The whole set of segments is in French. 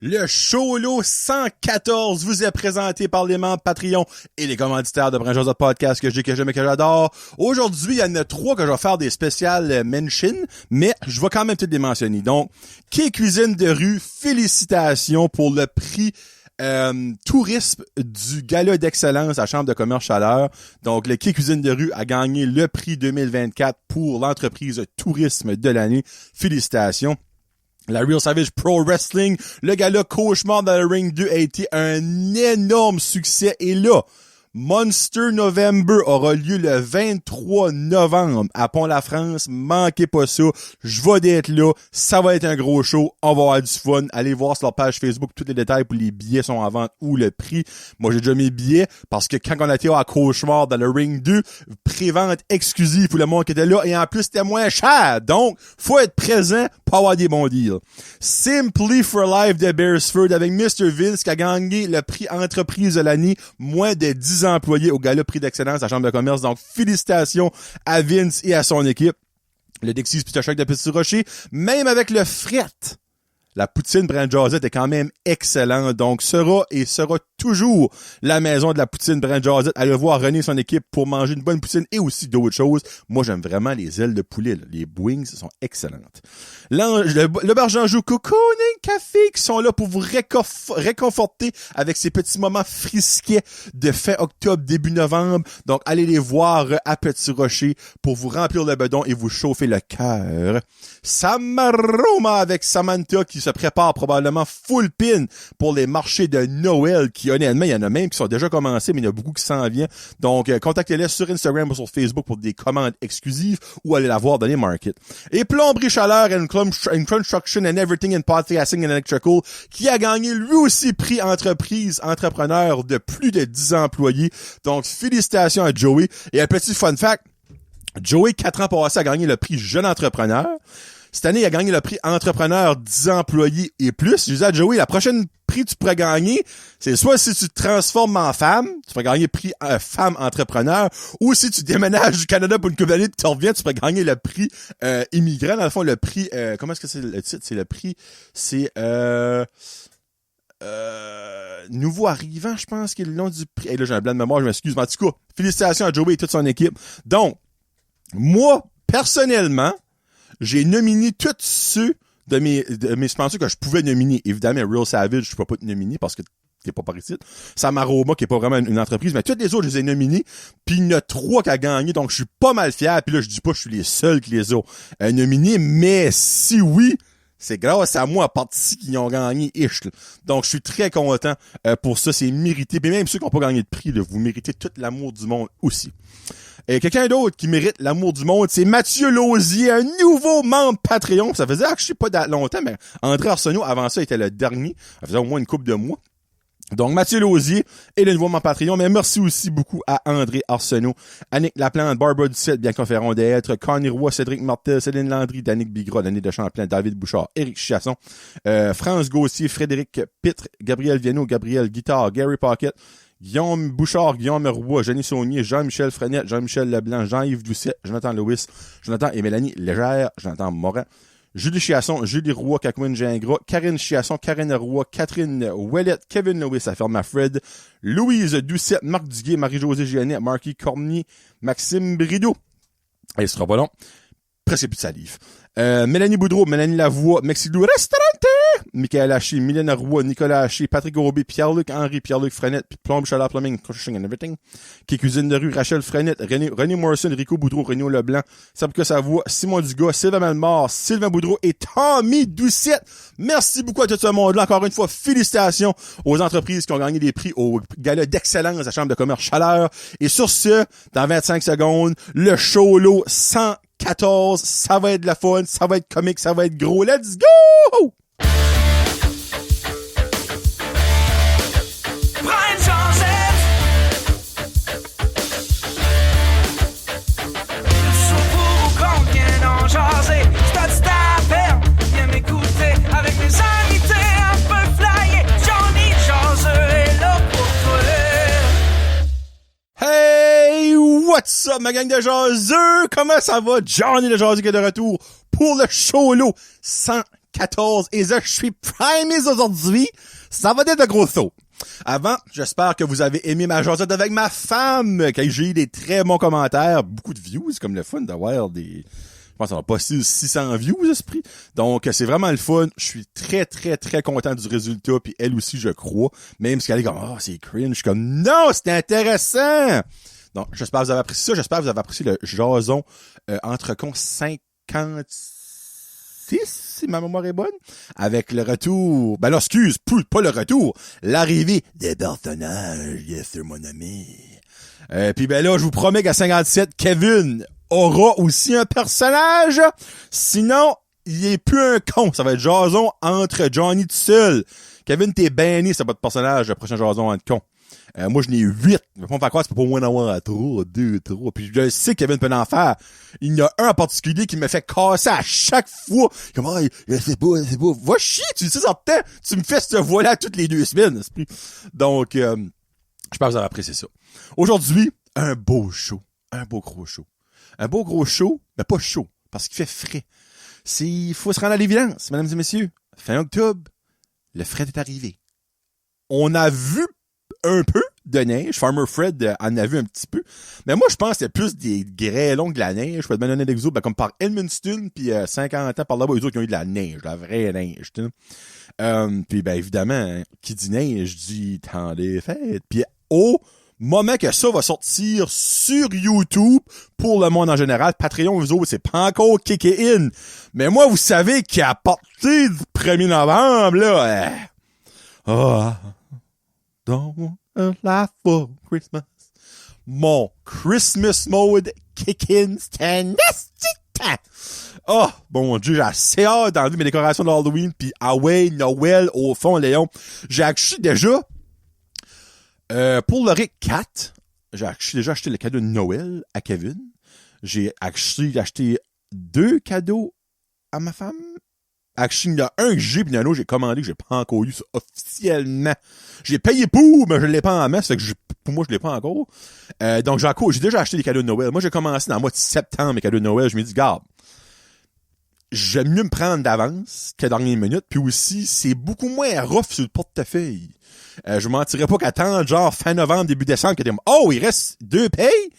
Le Cholo 114 vous est présenté par les membres Patreon et les commanditaires de Brun Joseph Podcast que j'aime et que j'adore. Aujourd'hui, il y en a 3 que je vais faire des spéciales mentions, mais je vais quand même toutes les mentionner. Donc, Quai Cuisine de rue, félicitations pour le prix tourisme du gala d'excellence à Chambre de commerce Chaleur. Donc, le Quai Cuisine de rue a gagné le prix 2024 pour l'entreprise tourisme de l'année. Félicitations. La Real Savage Pro Wrestling, le gala Cauchemar dans le Ring 2 a été un énorme succès. Et là, Monster November aura lieu le 23 novembre à Pont-la-France. Manquez pas ça. Je vais d'être là. Ça va être un gros show. On va avoir du fun. Allez voir sur leur page Facebook tous les détails pour les billets sont en vente ou le prix. Moi, j'ai déjà mes billets parce que quand on a été à Cauchemar dans le Ring 2, pré-vente exclusive pour le monde qui était là et en plus, c'était moins cher. Donc, faut être présent pour avoir des bons deals. Simply for Life de Beresford avec Mr. Vince qui a gagné le prix entreprise de l'année, moins de 10 employés au gala prix d'excellence à la Chambre de commerce. Donc, félicitations à Vince et à son équipe. Le Dixie's Pizza Shack de Petit Rocher, même avec le fret, la poutine Brand Josette est quand même excellente. Donc, sera toujours la maison de la poutine Brand Josette. Allez voir René et son équipe pour manger une bonne poutine et aussi d'autres choses. Moi, j'aime vraiment les ailes de poulet. Là. Les wings sont excellentes. L'Auberge d'Anjou Cocooning Café qui sont là pour vous réconforter avec ces petits moments frisquets de fin octobre, début novembre. Donc, allez les voir à Petit Rocher pour vous remplir le bedon et vous chauffer le cœur. Samaroma avec Samantha qui se prépare probablement full pin pour les marchés de Noël qui, honnêtement, il y en a même qui sont déjà commencés, mais il y en a beaucoup qui s'en viennent. Donc, contactez-les sur Instagram ou sur Facebook pour des commandes exclusives ou allez la voir dans les markets. Et Plomberie Chaleur and Construction and Everything in Podcasting and Electrical qui a gagné lui aussi prix entrepreneur de plus de 10 employés. Donc, félicitations à Joey. Et un petit fun fact, Joey, 4 ans passés, a gagné le prix Jeune Entrepreneur. Cette année, il a gagné le prix Entrepreneur 10 employés et plus. Je disais à Joey, la prochaine prix que tu pourrais gagner, c'est soit si tu te transformes en femme, tu pourrais gagner le prix Femme Entrepreneur, ou si tu déménages du Canada pour une couple d'années puis tu reviens, tu pourrais gagner le prix Immigrant. Dans le fond, le prix, comment est-ce que c'est le titre? C'est le prix, c'est Nouveau Arrivant, je pense, qui est le nom du prix. Et là, j'ai un blanc de mémoire, je m'excuse. Mais en tout cas, félicitations à Joey et toute son équipe. Donc, moi, personnellement, j'ai nominé tous ceux de mes sponsors que je pouvais nominer. Évidemment, Real Savage, je peux pas te nominer parce que t'es pas par ici. Samaroma, qui est pas vraiment une entreprise, mais tous les autres, je les ai nominés. Puis il y en a 3 qui a gagné, donc je suis pas mal fier. Puis là, je dis pas que je suis les seuls qui les ont nominés, mais si oui, c'est grâce à moi, à partie qui ont gagné ish. Là. Donc, je suis très content pour ça. C'est mérité. Puis même ceux qui n'ont pas gagné de prix, là, vous méritez tout l'amour du monde aussi. Et quelqu'un d'autre qui mérite l'amour du monde, c'est Mathieu Lausier, un nouveau membre Patreon. Ça faisait que je sais pas longtemps, mais André Arsenault, avant ça, était le dernier. Ça faisait au moins une couple de mois. Donc, Mathieu Lausier est le nouveau membre Patreon, mais merci aussi beaucoup à André Arsenault, Annick Laplante, Barbara Ducette, Bianca Ferron d'être, Connie Roy, Cédric Martel, Céline Landry, Danick Bigra, Denis de Champlain, David Bouchard, Éric Chasson, France Gauthier, Frédéric Pitre, Gabriel Viano, Gabriel Guitard, Gary Pocket, Guillaume Bouchard, Guillaume Roy, Jenny Saunier, Jean-Michel Frenette, Jean-Michel Leblanc, Jean-Yves Doucet, Jonathan Lewis, Jonathan et Mélanie Légère, Jonathan Morin, Julie Chiasson, Julie Roy, Cacouine Gingras, Karine Chiasson, Karine Roy, Catherine Ouellette, Kevin Lewis, Afferma Fred, Louise Doucet, Marc Duguay, Marie-Josée Giannet, Marky Cormier, Maxime Brideau. Et ce sera pas long. Presque plus de salive. Mélanie Boudreau, Mélanie Lavoie, Mexilou Restaurante, Michael Haché, Mylène Roy, Nicolas Haché, Patrick Aubé, Pierre-Luc Henry, Pierre-Luc Frenette, Plombe Chaleur Plumbing, Construction and Everything, Quai Cuisine de rue, Rachel Frenette, René Morrison, Rico Boudreau, René Leblanc, Sabka Savoie, Simon Dugas, Sylvain Malmort, Sylvain Boudreau et Tommy Doucette. Merci beaucoup à tout ce monde-là. Encore une fois, félicitations aux entreprises qui ont gagné des prix au gala d'excellence à la Chambre de commerce Chaleur. Et sur ce, dans 25 secondes, le Cholo 114, ça va être de la fun, ça va être comique, ça va être gros. Let's go! Hey, what's up, ma gang de jaseux? Comment ça va? Johnny le jaseux qui est de retour pour le Cholo 114. 114 et je suis primé aujourd'hui. Ça va être de gros sauts. Avant, j'espère que vous avez aimé ma jasette avec ma femme, que j'ai eu des très bons commentaires, beaucoup de views, comme le fun d'avoir des... Je pense qu'on va passer 600 views, esprit. Donc, c'est vraiment le fun. Je suis très, très, très content du résultat, puis elle aussi, je crois. Même si elle est comme, c'est cringe. Je suis comme, non, c'est intéressant! Donc, j'espère que vous avez apprécié ça. J'espère que vous avez apprécié le jason entre cons 56, si ma mémoire est bonne, avec le retour, ben là, excuse, pas le retour, l'arrivée des personnages, yes sir, mon ami. Puis ben là, je vous promets qu'à 57, Kevin aura aussi un personnage, sinon, il est plus un con, ça va être jason entre Johnny tout seul. Kevin, t'es banni, c'est pas de personnage, le prochain jason entre con. Moi, je n'ai 8. Je vais pas me faire croire, c'est pas pour moi d'en avoir 3, 2, 3. Puis je sais que Kevin peut en faire. Il y en a un en particulier qui me fait casser à chaque fois. Comme, c'est beau. Va chier, tu sais, en temps, tu me fais cette voix-là toutes les 2 semaines. Donc, je pense que vous avez apprécié ça. Aujourd'hui, un beau show. Un beau gros show. Un beau gros show, mais pas chaud, parce qu'il fait frais. Il faut se rendre à l'évidence, mesdames et messieurs. Fin octobre, le fret est arrivé. On a vu un peu de neige. Farmer Fred en a vu un petit peu. Mais moi, je pense que c'était plus des grêlons de la neige. Je peux te donner un exemple, comme par Edmundston, puis 50 ans par là-bas, eux autres qui ont eu de la neige, la vraie neige. Puis ben évidemment, qui dit neige, dit temps des fêtes. Puis au moment que ça va sortir sur YouTube, pour le monde en général, Patreon, vous autres, c'est pas encore kické in. Mais moi, vous savez qu'à partir du 1er novembre, là, Don't want a life for Christmas. Mon Christmas mode kick-in, c'est un esti. Oh, bon Dieu, j'ai assez hâte d'enlever mes décorations d'Halloween, pis Noël, au fond, Léon. J'ai acheté déjà, pour le Rick 4, j'ai déjà acheté le cadeau de Noël à Kevin. J'ai acheté 2 cadeaux à ma femme. Actually, il y en a un que j'ai, puis il y en a un autre que j'ai commandé, que j'ai pas encore eu ça officiellement. J'ai payé pour, mais je l'ai pas en masse, fait que pour moi, je l'ai pas encore. Donc, j'ai déjà acheté des cadeaux de Noël. Moi, j'ai commencé dans le mois de septembre, mes cadeaux de Noël. Je me dis, garde, j'aime mieux me prendre d'avance que dans les minutes, puis aussi, c'est beaucoup moins rough sur le portefeuille. Je mentirais pas qu'attendre, genre, fin novembre, début décembre, que t'es il reste 2 payes,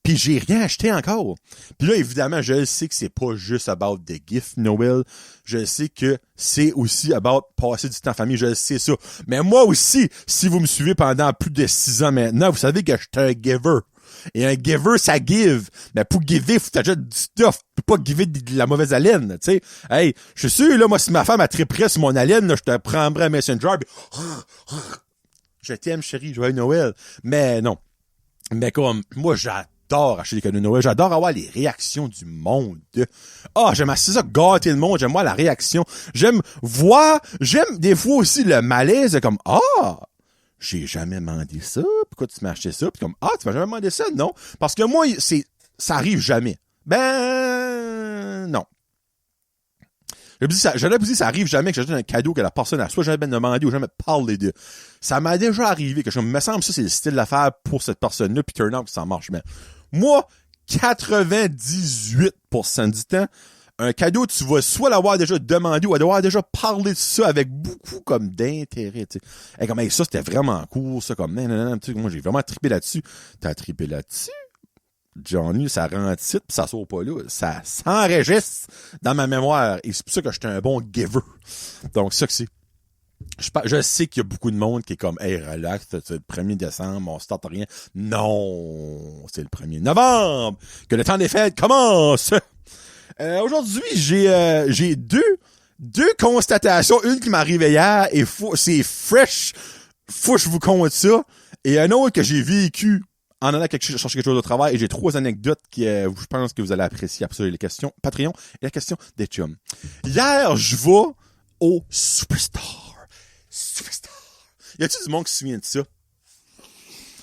puis j'ai rien acheté encore. Puis là, évidemment, je sais que c'est pas juste about the gift Noël. Je sais que c'est aussi about passer du temps en famille. Je sais ça. Mais moi aussi, si vous me suivez pendant plus de 6 ans maintenant, vous savez que je suis un giver. Et un giver, ça give. Mais pour giver, faut t'acheter du stuff. Tu peux pas giver de la mauvaise haleine, tu sais. Hey, je suis sûr, là, moi, si ma femme a triperait sur mon haleine, là, je te prendrais un Messenger, pis... Je t'aime, chérie, joyeux Noël. Mais non. Mais comme, moi, j'adore acheter des cadeaux de Noël. J'adore avoir les réactions du monde. J'aime assez ça, gâter le monde. J'aime voir la réaction. J'aime des fois aussi le malaise, comme, j'ai jamais demandé ça. Pourquoi tu m'as acheté ça? Puis comme, tu m'as jamais demandé ça? Non. Parce que moi, ça arrive jamais. Ben, non. J'allais vous dire, ça arrive jamais que j'achète un cadeau que la personne a soit jamais demandé ou jamais parlé de. Ça m'a déjà arrivé que je me semble ça, c'est le style d'affaires pour cette personne-là, puis turn out, ça marche. Mais moi, 98% du temps, un cadeau, tu vas soit l'avoir déjà demandé ou avoir déjà parlé de ça avec beaucoup comme d'intérêt, tu sais. Et comme, ça, c'était vraiment cool, ça, comme, non, tu sais, moi, j'ai vraiment trippé là-dessus. T'as trippé là-dessus? Johnny, ça rentre ici, pis ça sort pas là. Ça s'enregistre dans ma mémoire. Et c'est pour ça que j'étais un bon giver. Donc, c'est ça que c'est. Je sais qu'il y a beaucoup de monde qui est comme, hey, relax, c'est le 1er décembre, on starte rien. Non, c'est le 1er novembre que le temps des fêtes commence. Aujourd'hui, j'ai deux constatations. Une qui m'est arrivée hier et c'est fresh. Faut que je vous conte ça. Et un autre que j'ai vécu en allant chercher quelque chose au travail. Et j'ai 3 anecdotes qui, je pense que vous allez apprécier absolument les questions Patreon et la question des chums. Hier, je vais au Superstar. Y a-tu du monde qui se souvient de ça?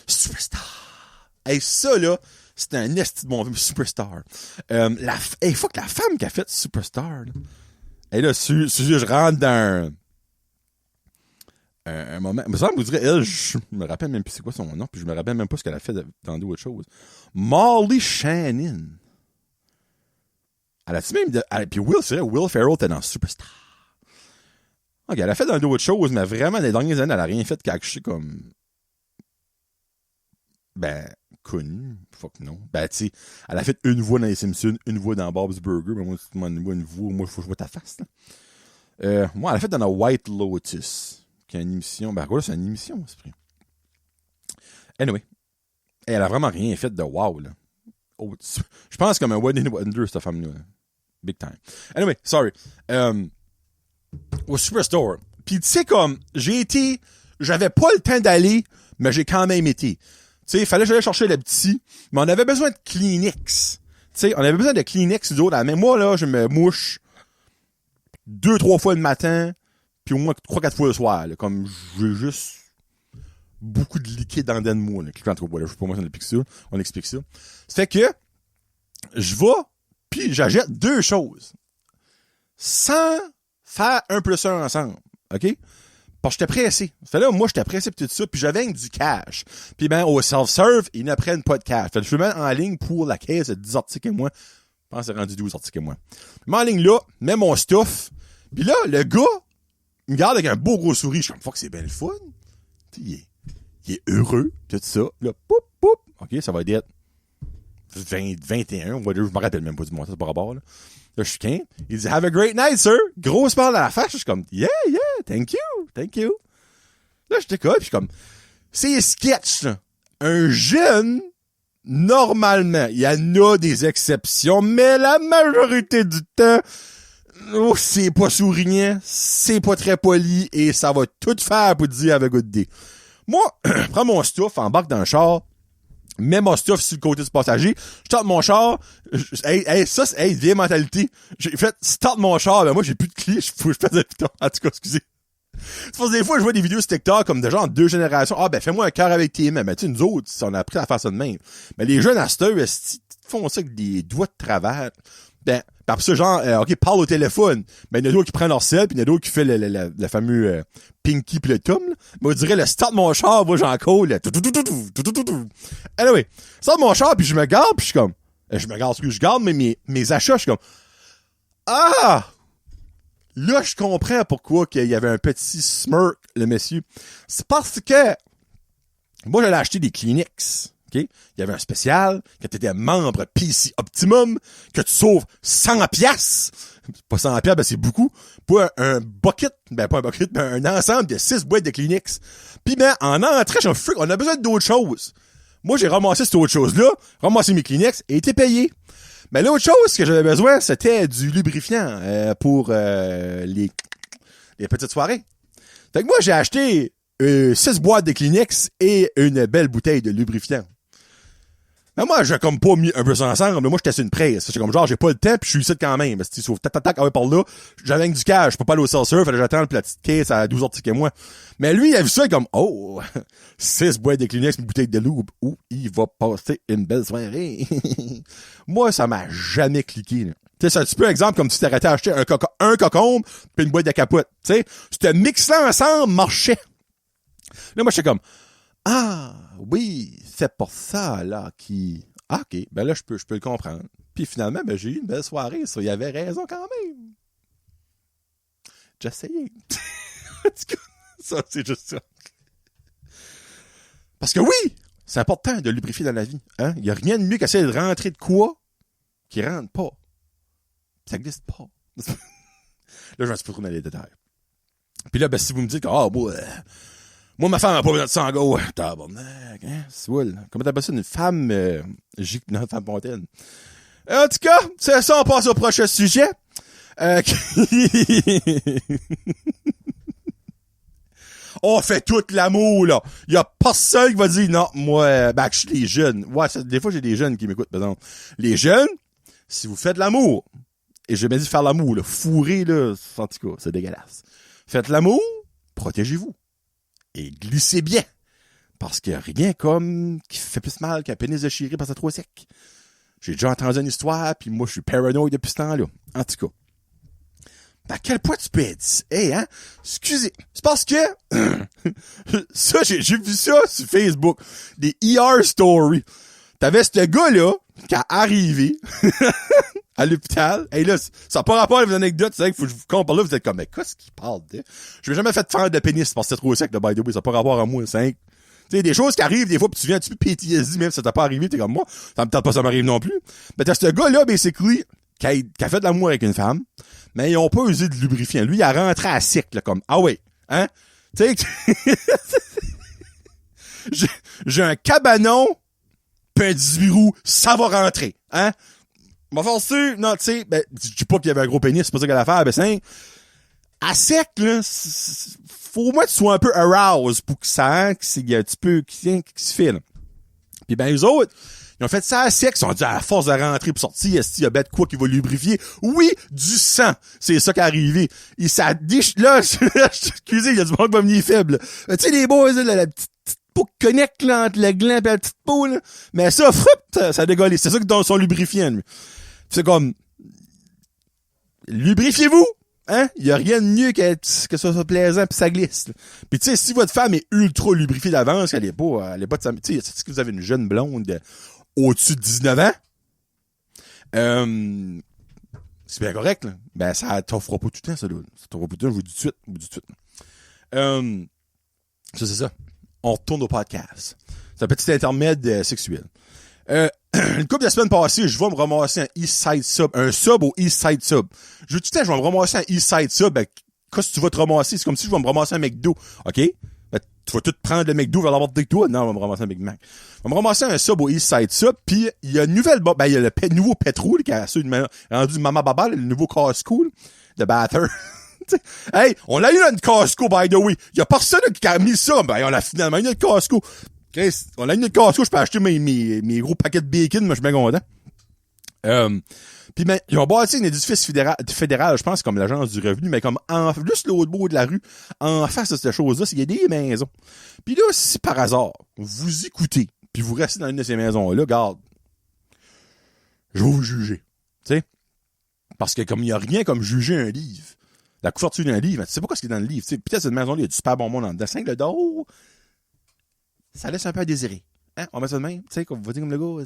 Superstar. Hey, ça, là, c'était un esti de bon film, Superstar. Fuck, la femme qui a fait Superstar, là. Et là, je rentre dans un moment. Me semble, vous direz, elle, je me rappelle même plus c'est quoi son nom, puis je me rappelle même pas ce qu'elle a fait dans d'autres choses. Molly Shannon. Elle a-tu même puis Will Ferrell était dans Superstar. OK, elle a fait dans d'autres choses, mais vraiment, les dernières années, elle a rien fait quelque chose comme... connu. Fuck non. Tu sais, elle a fait une voix dans les Simpsons, une voix dans Bob's Burger, mais moi, si tu m'en vois une voix, moi, faut que je vois ta face, là. Moi, elle a fait dans la White Lotus, qui est une émission. Quoi, c'est une émission, c'est vrai. Anyway. Elle a vraiment rien fait de wow, là. Oh, je pense comme un One Wonder, cette femme-là. Big time. Anyway, sorry. Au Superstore. Puis tu sais, comme, j'avais pas le temps d'aller, mais j'ai quand même été. Tu sais, il fallait que j'aille chercher le petit, mais on avait besoin de Kleenex. Tu sais, on avait besoin de Kleenex, nous autres. Mais moi, là, je me mouche 2-3 fois le matin, puis au moins 3-4 fois le soir, là. Comme, j'ai juste beaucoup de liquide en dedans de moi, là. En tout cas, voilà, je sais pas moi, on explique ça. Ça fait que, je vais, puis j'achète 2 choses. Sans faire 1 + 1 ensemble. OK? Parce que j'étais pressé. Fait là, moi, j'étais pressé pis tout ça, puis j'avais du cash. Puis au self-serve, ils ne prennent pas de cash. Fait que je me mets en ligne pour la caisse de 10 articles et moi. Je pense que c'est rendu 12 articles et moi. Je me mets en ligne là, mets mon stuff. Puis là, le gars, il me regarde avec un beau gros sourire. Je suis comme, fuck, c'est bien le fun. Il est heureux, tout ça. Là, poup, poup. OK, ça va être 20, 21, je me rappelle même pas du montant, c'est pas rapport, là. Là, je suis qu'un. Il dit, have a great night, sir. Grosse parle à la face. Je suis comme, yeah, thank you. Là, j'étais comme, puis je suis comme, c'est sketch, là. Un jeune, normalement, il y en a des exceptions, mais la majorité du temps, c'est pas souriant, c'est pas très poli, et ça va tout faire pour te dire have a good day. Moi, je prends mon stuff, embarque dans le char, mets mon stuff sur le côté du passager, je starte mon char, ça, c'est vieille mentalité. J'ai fait start mon char, moi j'ai plus de clés, je fais le piton. En tout cas, excusez. C'est parce que des fois, je vois des vidéos sur TikTok comme de genre 2 générations. Fais-moi un cœur avec tes mains. Mais tu sais, nous autres, on a appris à faire ça de même. Mais les jeunes à cette heure, ils font ça avec des doigts de travers. Par ça, genre, OK, parle au téléphone. Mais il y en a d'autres qui prennent leur sel, puis il y en a d'autres qui fait le fameux Pinky pis le Tom, là. Mais on dirait le start mon char, moi j'en colle, là. Anyway, start mon char, puis je me garde, puis je suis comme, je garde mes achats, je suis comme, ah! Là, je comprends pourquoi qu'il y avait un petit smirk, le monsieur. C'est parce que moi, j'allais acheter des Kleenex. OK? Il y avait un spécial, que tu étais membre PC Optimum, que tu sauves 100 piastres. Pas 100 piastres, c'est beaucoup. Pour un bucket, pas un bucket, mais un ensemble de 6 boîtes de Kleenex. Puis en entrée, j'ai un freak, on a besoin d'autres choses. Moi, j'ai ramassé cette autre chose-là, ramassé mes Kleenex et été payé. Mais l'autre chose que j'avais besoin, c'était du lubrifiant pour les petites soirées. Fait que moi, j'ai acheté 6 boîtes de Kleenex et une belle bouteille de lubrifiant. Mais moi, j'ai comme pas mis un peu ça ensemble, mais moi, j'étais sur une presse. C'est comme genre, j'ai pas le temps, puis je suis ici quand même. Si sauf tac, par là, j'avais du cash, je peux pas aller au self-serve, fallait que j'attende la petite caisse à 12 articles et moi. Mais lui, il a vu ça comme, 6 boîtes de Kleenex, une bouteille de lube, il va passer une belle soirée. Moi, ça m'a jamais cliqué, là. Tu sais, c'est un petit peu exemple comme si tu t'arrêtais à acheter un cocombe, puis une boîte de capote. Tu sais, ce mix-là ensemble marchait. Là, moi, j'étais comme, oui, c'est pour ça, là, qui... OK, là, je peux le comprendre. Puis finalement, j'ai eu une belle soirée, ça, il avait raison quand même. J'ai essayé. Ça, c'est juste ça. Parce que oui, c'est important de lubrifier dans la vie. Hein? Il n'y a rien de mieux qu'essayer de rentrer de quoi qui rentre pas. Ça n'existe pas. Là, je vais un petit peu trop dans les détails. Puis là, si vous me dites que, moi, ma femme n'a pas besoin de ça en go. Tabarnak, hein? Swell. Comment t'appelles ça? Une femme, une femme fontaine. En tout cas, c'est ça, on passe au prochain sujet. On fait tout l'amour, là. Il y a personne qui va dire, non, moi, je suis les jeunes. Ouais, des fois, j'ai des jeunes qui m'écoutent, par exemple. Les jeunes, si vous faites l'amour, et j'ai bien dit faire l'amour, là, fourrer, là, en tout cas, c'est dégueulasse. Faites l'amour, protégez-vous. Et glissez bien. Parce qu'il n'y a rien comme qui fait plus mal qu'un pénis déchiré parce que c'est trop sec. J'ai déjà entendu une histoire, puis moi, je suis paranoïde depuis ce temps-là. En tout cas. À quel point tu peux être... hein? Excusez. C'est parce que... ça, j'ai vu ça sur Facebook. Des ER stories. T'avais ce gars-là qui a arrivé à l'hôpital. Et là, ça n'a pas rapport à vos anecdotes, c'est vrai qu'il faut que je vous compte par là, vous êtes comme, mais qu'est-ce qu'il parle de? Je m'ai jamais fait faire de pénis parce que c'était trop sec, de by the way, ça n'a pas rapport à moi, c'est tu sais, des choses qui arrivent des fois, pis tu viens, tu PTSD, même si ça t'a pas arrivé, t'es comme moi, ça me tente pas, ça m'arrive non plus. Mais t'as ce gars-là, basically, qui a fait de l'amour avec une femme, mais ils ont pas usé de lubrifiant. Lui, il a rentré à sec, là, comme, ah ouais, hein? Tu sais, j'ai un cabanon, pis un 18 roues, ça va rentrer, hein? M'a forcé, non, tu sais, ben, je dis pas qu'il y avait un gros pénis, c'est pas ça qu'elle a à faire, ben, c'est à sec, là, faut au moins que tu sois un peu aroused pour que ça, hein, qu'il y a un petit peu, qui se file. Puis ben, les autres, ils ont fait ça à sec, ils ont dit, à force de rentrer pour sortir, est-ce qu'il y a bête quoi qui va lubrifier? Oui, du sang! C'est ça qui est arrivé. Et ça là, excusez, il y a du monde qui va venir faible. Tu sais, les boys, là, la petite peau qui connecte, là, entre le gland et la petite peau, là. Mais ça, ça a dégollé. C'est ça qui donne son lubrifiant, lui. C'est comme, lubrifiez-vous! Hein? Il y a rien de mieux que ça soit plaisant pis ça glisse. Puis tu sais, si votre femme est ultra lubrifiée d'avance, elle est pas de sa... Tu sais, est-ce que vous avez une jeune blonde au-dessus de 19 ans? C'est bien correct, là. Ben, ça t'offrira pas tout le temps, ça, là. Ça t'offrira pas tout le temps, je vous dis tout de suite, Ça, c'est ça. On retourne au podcast. C'est un petit intermède sexuel. Une couple de semaines passées, je vais me ramasser un East Side Sub, un sub au East Side Sub. Je dis, je vais me ramasser un East Side Sub, ben, qu'est-ce que tu vas te ramasser? C'est comme si je vais me ramasser un McDo, OK? Ben, tu vas tout prendre le McDo vers l'avoir de toi? Non, on va me ramasser un Big Mac. On va me ramasser un sub au East Side Sub, puis il y a une nouvelle, ben, il y a le nouveau pétrole qui a rendu Mama Baba, le nouveau Costco, de Batter. Hey, on l'a eu dans une Costco, by the way. Il y a personne qui a mis ça. Ben, on a finalement eu notre Costco. Chris, on a une Costco, je peux acheter mes gros paquets de bacon, moi je suis bien content. Puis ben, ils ont bâti un édifice fédéral, je pense, comme l'agence du revenu, mais comme juste l'autre bout de la rue, en face de cette chose-là, il y a des maisons. Puis là, si par hasard, vous écoutez, puis vous restez dans une de ces maisons-là, garde, je vais vous juger. Tu sais? Parce que comme il n'y a rien comme juger un livre, la couverture d'un livre, tu sais pas quoi ce qui est dans le livre. T'sais. Peut-être cette maison-là, il y a du super bon monde en dedans. 5 le dos, ça laisse un peu à désirer. Hein? On met ça de même, tu sais, comme vous dites comme le gars.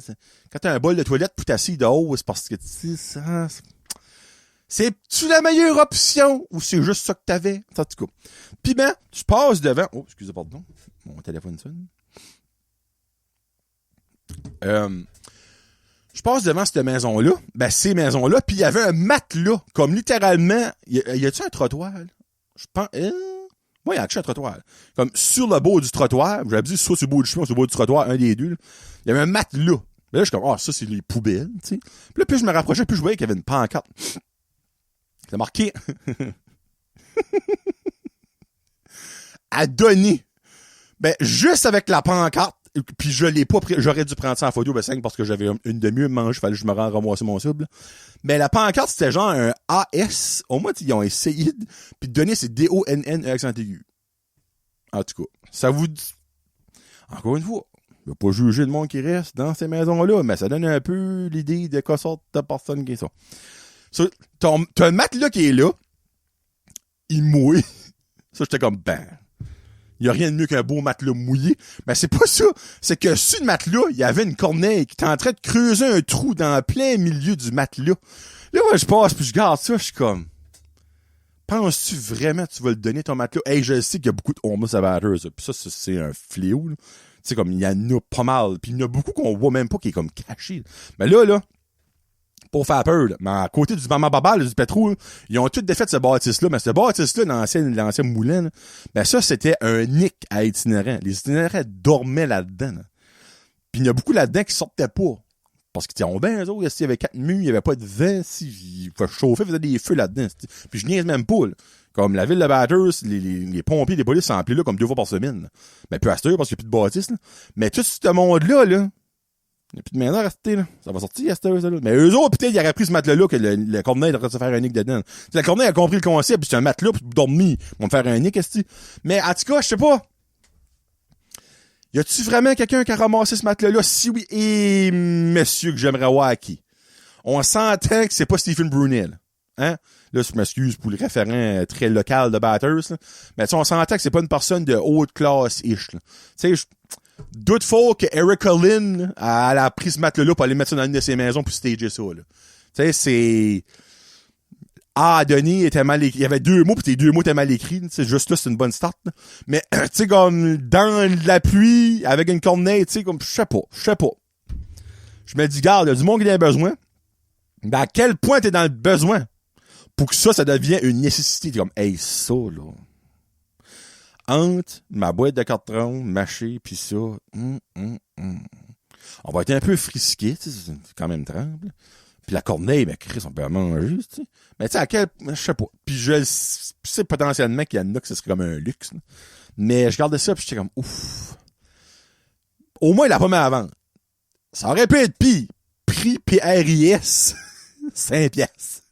Quand t'as un bol de toilette pour t'assis de haut, c'est parce que tu sais, ça. C'est-tu la meilleure option ou c'est juste ça que t'avais? En tout cas. Puis ben, tu passes devant. Oh, excusez, pardon. Mon téléphone sonne. Je passe devant cette maison-là, ben ces maisons-là, puis il y avait un matelas, comme littéralement, y a-tu un trottoir? Là? Je pense, ouais, il y a un trottoir. Comme sur le bord du trottoir, j'avais dit soit sur le bord du chemin, soit sur le bord du trottoir, un des deux. Là. Il y avait un matelas. Mais là, je suis comme, ça c'est les poubelles, tu sais. Puis là, plus je me rapprochais, plus je voyais qu'il y avait une pancarte. C'est marqué à donner. Ben, juste avec la pancarte, puis je l'ai pas pris, j'aurais dû prendre ça en photo, ben, parce que j'avais une demi-heure de manger, fallait que je me rende ramasser mon sub, là. Mais la pancarte, c'était genre un AS. Au moins, ils ont essayé puis de donner c'est DONN accent aigu. En tout cas, ça vous dit, encore une fois, je vais pas juger le monde qui reste dans ces maisons-là, mais ça donne un peu l'idée de quoi sorte de personne qui est ça. T'as un matelas qui est là, il mouille. Ça, j'étais comme, ben, il y a rien de mieux qu'un beau matelas mouillé. Mais c'est pas ça. C'est que sur le matelas, il y avait une corneille qui était en train de creuser un trou dans plein milieu du matelas. Là, moi, je passe puis je garde ça, je suis comme, penses-tu vraiment que tu vas le donner ton matelas? Hey, je sais qu'il y a beaucoup de homeless abatters, puis ça, c'est un fléau, là. Tu sais, comme, il y en a pas mal. Puis il y en a beaucoup qu'on voit même pas qui est comme caché. Mais là, pour faire peur, là. Mais à côté du Mama Baba, là, du pétrole, ils ont tous défait ce bâtisse-là. Mais ce bâtisse-là, l'ancien moulin, là, ben ça, c'était un nick à itinérants. Les itinérants dormaient là-dedans. Là. Puis il y a beaucoup là-dedans qui sortaient pas. Parce qu'ils étaient bien, eux autres. S'il y avait 4 murs, il n'y avait pas de vent. Il faut chauffer, il faisait des feux là-dedans. Puis je niaise même pas, là. Comme la ville de Bathurst, les pompiers, les polices s'en là comme 2 fois par semaine. Là. Mais plus à cette heure, parce qu'il n'y a plus de bâtisse, là. Mais tout ce monde-là, là, il n'y a plus de maison à rester, là. Ça va sortir à cette heure, ça, là. Mais eux autres, peut-être, ils auraient pris ce matelas-là que le Corneille devrait se faire un nick dedans. T'sais, la Corneille a compris le concept, puis c'est un matelas, puis dormi. Ils vont me faire un nick, est-ce que... Mais, en tout cas, je sais pas. Y a-tu vraiment quelqu'un qui a ramassé ce matelas-là? Si oui, et monsieur que j'aimerais voir à qui? On s'entend que c'est pas Stephen Brunel. Hein? Là, je m'excuse pour le référent très local de Bathurst, là. Mais on s'entend que c'est pas une personne de haute classe-ish, là. Tu sais, doute fort que Erica Lynn, elle a pris ce matelas-là pour aller mettre ça dans une de ses maisons pour stager ça, là. Tu sais, c'est... A à donner était mal écrit. Il y avait 2 mots, puis tes 2 mots étaient mal écrits. C'est juste là, c'est une bonne start. Là. Mais, tu sais, comme dans la pluie, avec une corneille, tu sais, comme, je sais pas. Je me dis, garde, il y a du monde qui en a besoin. Mais à quel point t'es dans le besoin? Pour que ça devienne une nécessité. T'es comme, hey, ça, là. Entre ma boîte de carton, mâché, pis ça. On va être un peu frisqué, tu sais, c'est quand même tremble. Puis la corneille, ben, Chris, on peut la manger, tu sais. Mais tu sais, à quel... Je sais pas. Puis je sais potentiellement qu'il y en a que ce serait comme un luxe. Là. Mais je regardais ça, puis j'étais comme, ouf. Au moins, il a pas mis à vendre. Ça aurait pu être pire. Prix PRIS, 5 piastres.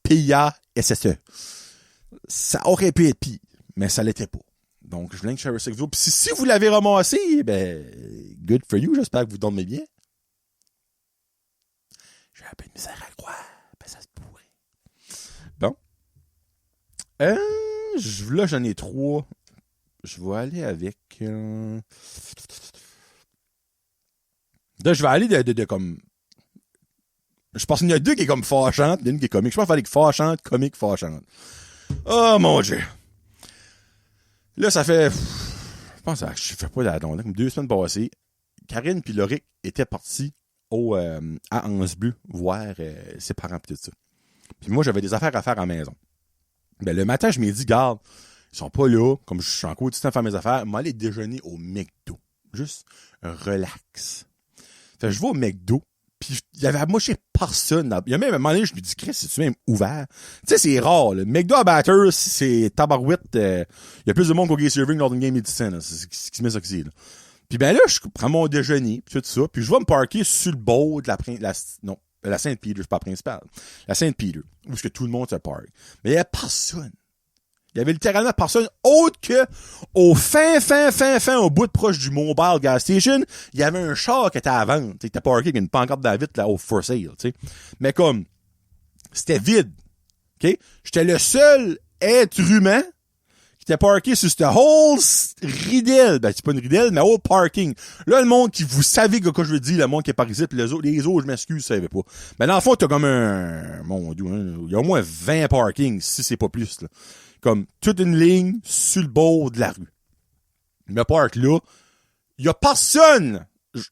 PIA-SSE. Ça aurait pu être pire, mais ça l'était pas. Donc, je viens de share ça avec vous. Puis si vous l'avez ramassé, ben, good for you. J'espère que vous dormez bien. J'ai un peu de misère à croire. Ben, ça se pourrait. Bon. Là, j'en ai 3. Je vais aller avec... Là, je vais aller de comme... Je pense qu'il y en a 2 qui est comme fâchante, une qui est comique. Je pense qu'il fallait que fâchante, comique, fâchante. Oh, mon Dieu. Là, ça fait... Je pense que je fais pas d'adon, comme 2 semaines passées. Karine puis Loric étaient partis à Anse-Bleu voir ses parents pis tout ça. Puis moi, j'avais des affaires à faire à la maison. Ben, le matin, je m'ai dit, garde, ils sont pas là, comme je suis encore distant à faire mes affaires, moi, aller déjeuner au McDo. Juste relax. Fait que je vais au McDo, puis il y avait à mocher personne. Il y a même un moment donné, je me dis, Chris, c'est-tu même ouvert? Tu sais, c'est rare, le McDo à Batters, c'est tabarouette. Il y a plus de monde qu'au Gay Serving lors d'une game médecine, c'est ce qui se met ça que c'est, là. Puis ben là, je prends mon déjeuner, puis tout ça, puis je vais me parker sur le bord de la Sainte-Peter, c'est pas principale. La Sainte-Peter, où est-ce que tout le monde se parque. Mais il y avait personne. Il y avait littéralement personne autre que au fin, au bout de proche du Mobile Gas Station, il y avait un char qui était à vendre. Il était parké avec une pancarte David là, au for sale, tu sais. Mais comme, c'était vide. OK? J'étais le seul être humain qui était parké sur cette whole ridelle. Ben, c'est pas une ridelle, mais whole parking. Là, le monde qui, vous savez que quoi je veux dire, le monde qui est par ici, pis les autres, je m'excuse, je savais pas. Mais dans le fond, t'as comme mon Dieu, hein, il y a au moins 20 parkings, si c'est pas plus, là. Comme toute une ligne sur le bord de la rue. Le parc là, il y a personne.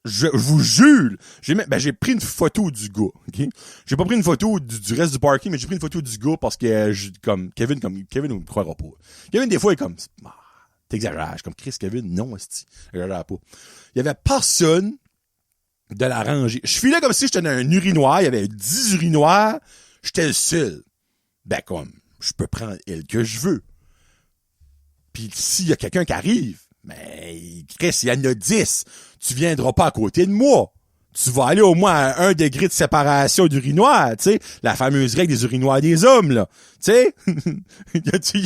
Je vous jure. J'ai pris une photo du gars, ok? J'ai pas pris une photo du reste du parking, mais j'ai pris une photo du gars parce que Kevin ne me croira pas. Kevin des fois est comme t'exagères, je suis comme Chris Kevin, non, esti, j'exagère pas. Il y avait personne de la rangée. Je filais comme si j'étais dans un urinoir, il y avait 10 urinoirs, j'étais le seul. Ben comme je peux prendre elle que je veux. Puis s'il y a quelqu'un qui arrive, mais Chris, il y en a 10, tu viendras pas à côté de moi. Tu vas aller au moins à 1 degré de séparation d'urinoir, tu sais, la fameuse règle des urinoirs des hommes, là. Tu sais,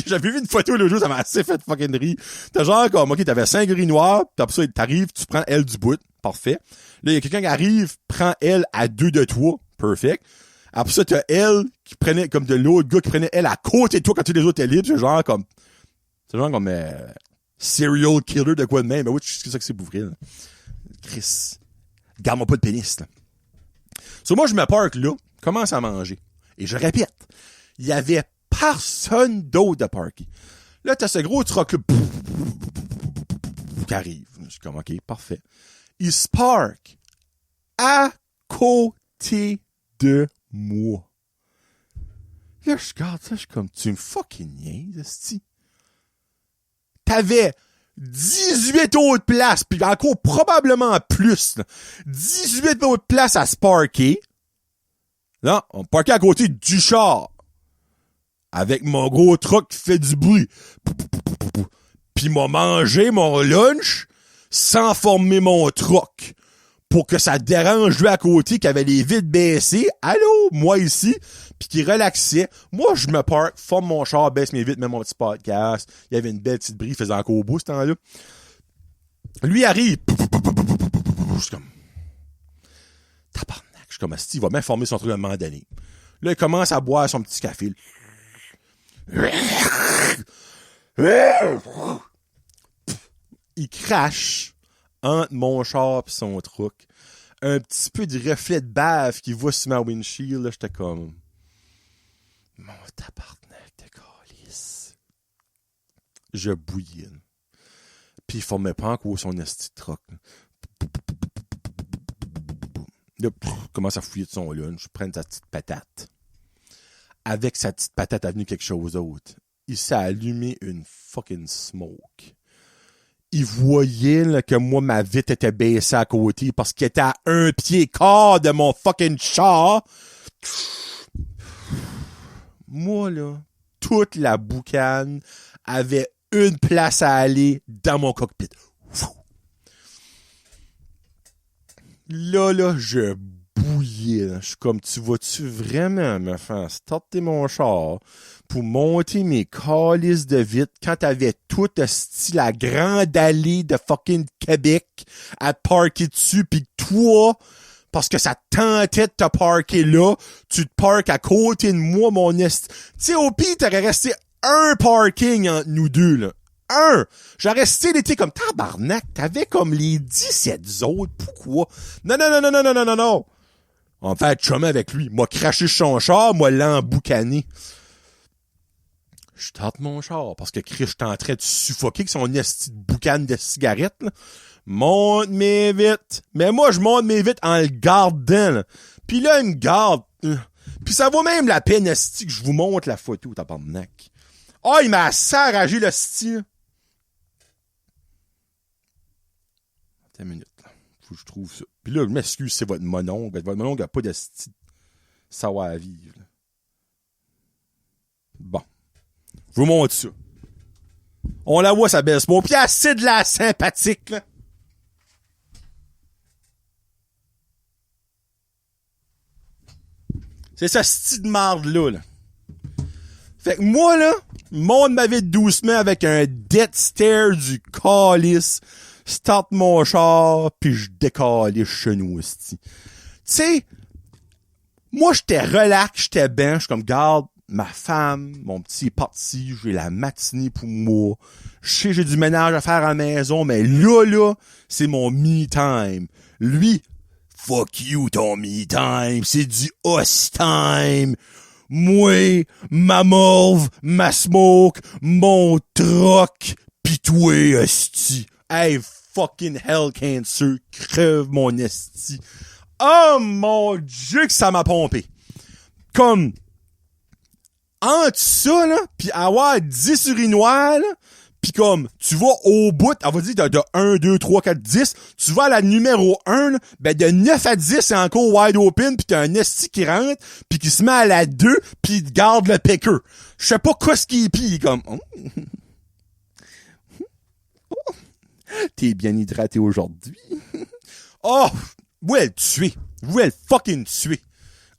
j'avais vu une photo l'autre jour, ça m'a assez fait fucking rire. T'as genre comme, ok, t'avais 5 urinoirs, puis après ça, t'arrives, tu prends elle du bout, parfait. Là, il y a quelqu'un qui arrive, prend elle à 2 de toi, perfect. Après ça, t'as elle qui prenait comme de l'autre gars qui prenait elle à côté de toi quand tous les autres étaient libres. C'est genre comme serial killer de quoi de même. Mais oui, c'est ça que c'est pour vrai. Là. Chris, garde-moi pas de pénis. Là. So, moi, je me parque là, commence à manger. Et je répète, il y avait personne d'autre de parker. Là, t'as ce gros truck là, qui arrive. Je suis comme, ok, parfait. Il se parque à côté de moi. Là, je regarde ça, je suis comme, tu me fucking niaises, esti. T'avais 18 autres places, puis encore probablement plus, là. 18 autres places à se parker. Là, on parquait à côté du char. Avec mon gros truck qui fait du bruit. Puis m'a mangé mon lunch sans former mon truck. Pour que ça dérange lui à côté qui avait les vitres baissées. Allô, moi ici. Puis qui relaxait. Moi, je me parque, forme mon char, baisse mes vitres, mets mon petit podcast. Il y avait une belle petite brise, faisait encore au bout ce temps-là. Lui arrive. Je suis comme... Tabarnak. Je suis comme, il va bien former son truc à un moment donné. Là, il commence à boire son petit café. Il crache entre mon char pis son truck. un petit peu de reflet de bave qui voit sur ma windshield, là, j'étais comme... Mon tabarnak de calice. Je bouillais. Puis il formait pas encore son esti de troc. Là, commence à fouiller de son lunch, prenne sa petite patate. Avec sa petite patate est venu quelque chose d'autre. Il s'est allumé une fucking smoke. Il voyait là, que moi, ma vitre était baissée à côté parce qu'il était à 1 pied quart de mon fucking char. Moi, là, toute la boucane avait une place à aller dans mon cockpit. Là, je bouillais. Là. Je suis comme, tu vas-tu vraiment me faire starter mon char pour monter mes calices de vitre quand t'avais tout la grande allée de fucking Québec à te parker dessus, pis toi, parce que ça tentait de te parker là, tu te parques à côté de moi, mon est. Tu sais, au pire, t'aurais resté un parking entre nous deux, là. Un! J'aurais resté l'été comme tabarnak, t'avais comme les 17 autres, pourquoi? Non. On va être chumé avec lui. M'a craché sur son char, moi l'emboucané. Je tente mon char, parce que Chris, j'étais en train de suffoquer avec son esti de boucane de cigarette, là. Monte mes vitres. Mais moi, je monte mes vitres en le gardant, là. Pis là, il me garde. Pis ça vaut même la peine, esti, que je vous montre la photo, tabarnak. Ah, il m'a assez enragé, le style. Attends une minute, là. Faut que je trouve ça. Pis là, je m'excuse, c'est votre mononcle. Votre mononcle a pas de style. Ça va à vivre, là. Bon. Je vous montre ça. On la voit, ça baisse pas. Pis assez de la sympathique, là. C'est ça, style de marde-là, là. Fait que moi, là, monte ma vie doucement avec un dead stare du calice, start mon char, pis je décalisse chez nous, esti. Tu sais, moi, j'étais relax, j'étais bien, je suis comme, garde, ma femme, mon petit est parti, j'ai la matinée pour moi. Je sais, j'ai du ménage à faire à la maison, mais là, c'est mon me time. Lui, fuck you, ton me time, c'est du us time. Moi, ma mauve, ma smoke, mon troc, pis toi, esti. Hey, fucking hell cancer, crève mon esti. Oh mon Dieu que ça m'a pompé. Comme, entre ça, là, pis avoir 10 urinoirs, là, pis comme, tu vas au bout, on va dire de 1, 2, 3, 4, 10, tu vas à la numéro 1, là, ben de 9 à 10, c'est encore wide open, pis t'as un esti qui rentre, pis qui se met à la 2, pis il garde le picker. Je sais pas quoi ce qui est pis il est comme... Oh, t'es bien hydraté aujourd'hui. Oh, vous allez le tuer. Vous allez le fucking tuer.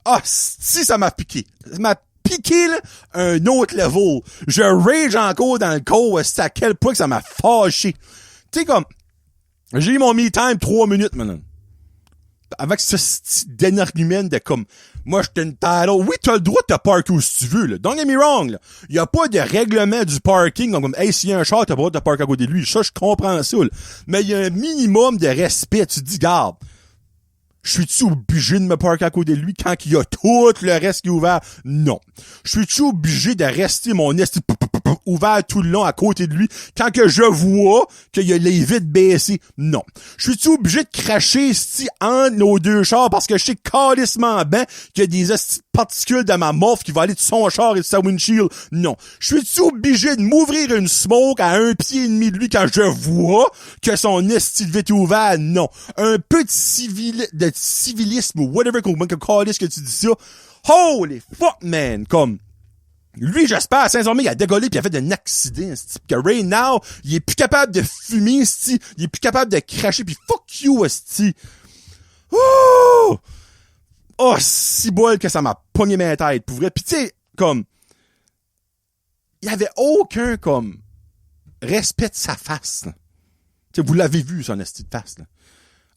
Ah, si ça m'a piqué. Ça m'a piqué, là, un autre level. Je rage encore dans le corps, c'est à quel point que ça m'a fâché. Tu sais, comme, j'ai eu mon me time 3 minutes, maintenant. Avec ce style d'énergumène de comme, moi, j'étais une paddle. Oui, t'as le droit de te parker où si tu veux, là. Don't get me wrong, là. Y a pas de règlement du parking, donc comme, hey, s'il y a un char, t'as pas le droit de te parker à côté de lui. Ça, je comprends ça, là. Mais y a un minimum de respect. Tu te dis, garde. Je suis-tu obligé de me parker à côté de lui quand il y a tout le reste qui est ouvert? Non. Je suis-tu obligé de rester mon esti ouvert tout le long à côté de lui quand que je vois qu'il y a les vitres baissées? Non. Je suis-tu obligé de cracher esti entre nos deux chars parce que je sais calissement ben qu'il y a des esti particules dans ma morphe qui va aller de son char et de sa windshield? Non. Je suis-tu obligé de m'ouvrir une smoke à 1 pied et demi de lui quand je vois que son esti de vitre est ouvert? Non. Un peu de civilisme ou whatever qu'on call que tu dis ça. Holy fuck, man! Comme, lui, j'espère, à Saint-Dormé, il a dégolé pis il a fait un accident, c'ti. Que right now, il est plus capable de fumer, c'ti. Il est plus capable de cracher pis fuck you, c'ti. Oh! Oh, si bol que ça m'a pogné ma tête, pour vrai. Pis tu sais, comme, il y avait aucun, comme, respect de sa face, là. Tu sais, vous l'avez vu, son esti de face, là.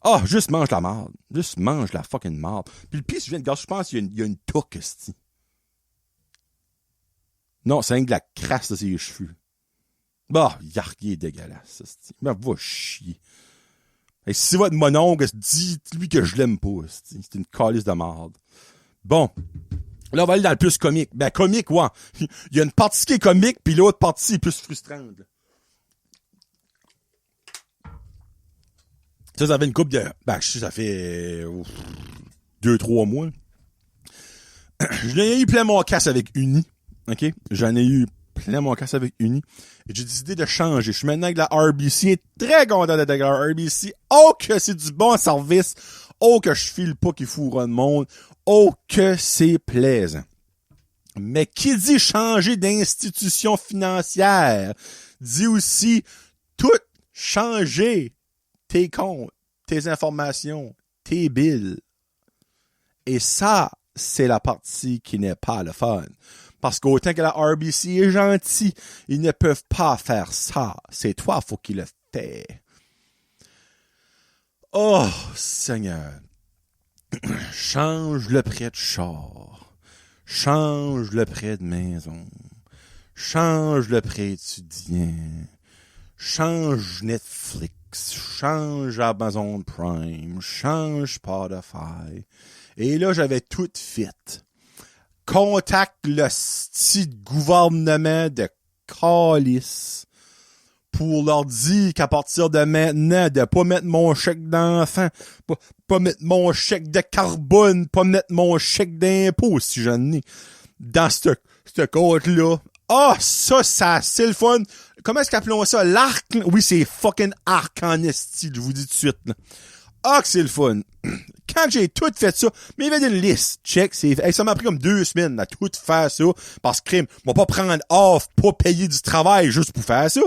Ah, oh, juste mange la marde. Juste mange la fucking marde. Puis le pire, je viens de gars, je pense qu'il y a une touque, esti. Non, c'est rien que de la crasse de ses cheveux. Bah, il est dégueulasse, esti. Ben, va chier. Et si votre mononcle, dites-lui que je l'aime pas. C'est une calice de merde. Bon. Là, on va aller dans le plus comique. Ben, comique, ouais. Il y a une partie qui est comique, puis l'autre partie est plus frustrante. Ça fait une couple de... Ben, je sais, ça fait 2-3 mois. J'en ai eu plein mon casse avec Uni. OK? J'en ai eu plein mon casse avec Uni. Et j'ai décidé de changer. Je suis maintenant avec la RBC. Très content d'être avec la RBC. Oh, que c'est du bon service. Oh, que je file pas qu'il fourra de monde. Oh, que c'est plaisant. Mais qui dit changer d'institution financière dit aussi tout changer. Tes comptes, tes informations, tes bills. Et ça, c'est la partie qui n'est pas le fun. Parce qu'autant que la RBC est gentille, ils ne peuvent pas faire ça. C'est toi, faut qu'ils le fassent. Oh, Seigneur. Change le prêt de char. Change le prêt de maison. Change le prêt étudiant. Change Netflix. Change Amazon Prime, change Spotify. Et là, j'avais tout fait. Contacte le petit gouvernement de calice pour leur dire qu'à partir de maintenant, de pas mettre mon chèque d'enfant, pas mettre mon chèque de carbone, pas mettre mon chèque d'impôt si j'en ai dans ce compte-là. Ah, ça, c'est le fun. Comment est-ce qu'appelons ça? L'arc? Oui, c'est fucking arc en esti, je vous dis tout de suite. Là. Ah, que c'est le fun. Quand j'ai tout fait ça, mais il y avait une liste. Check, ça m'a pris comme 2 semaines à tout faire ça. Parce que, crime, on va pas prendre off, pas payer du travail juste pour faire ça.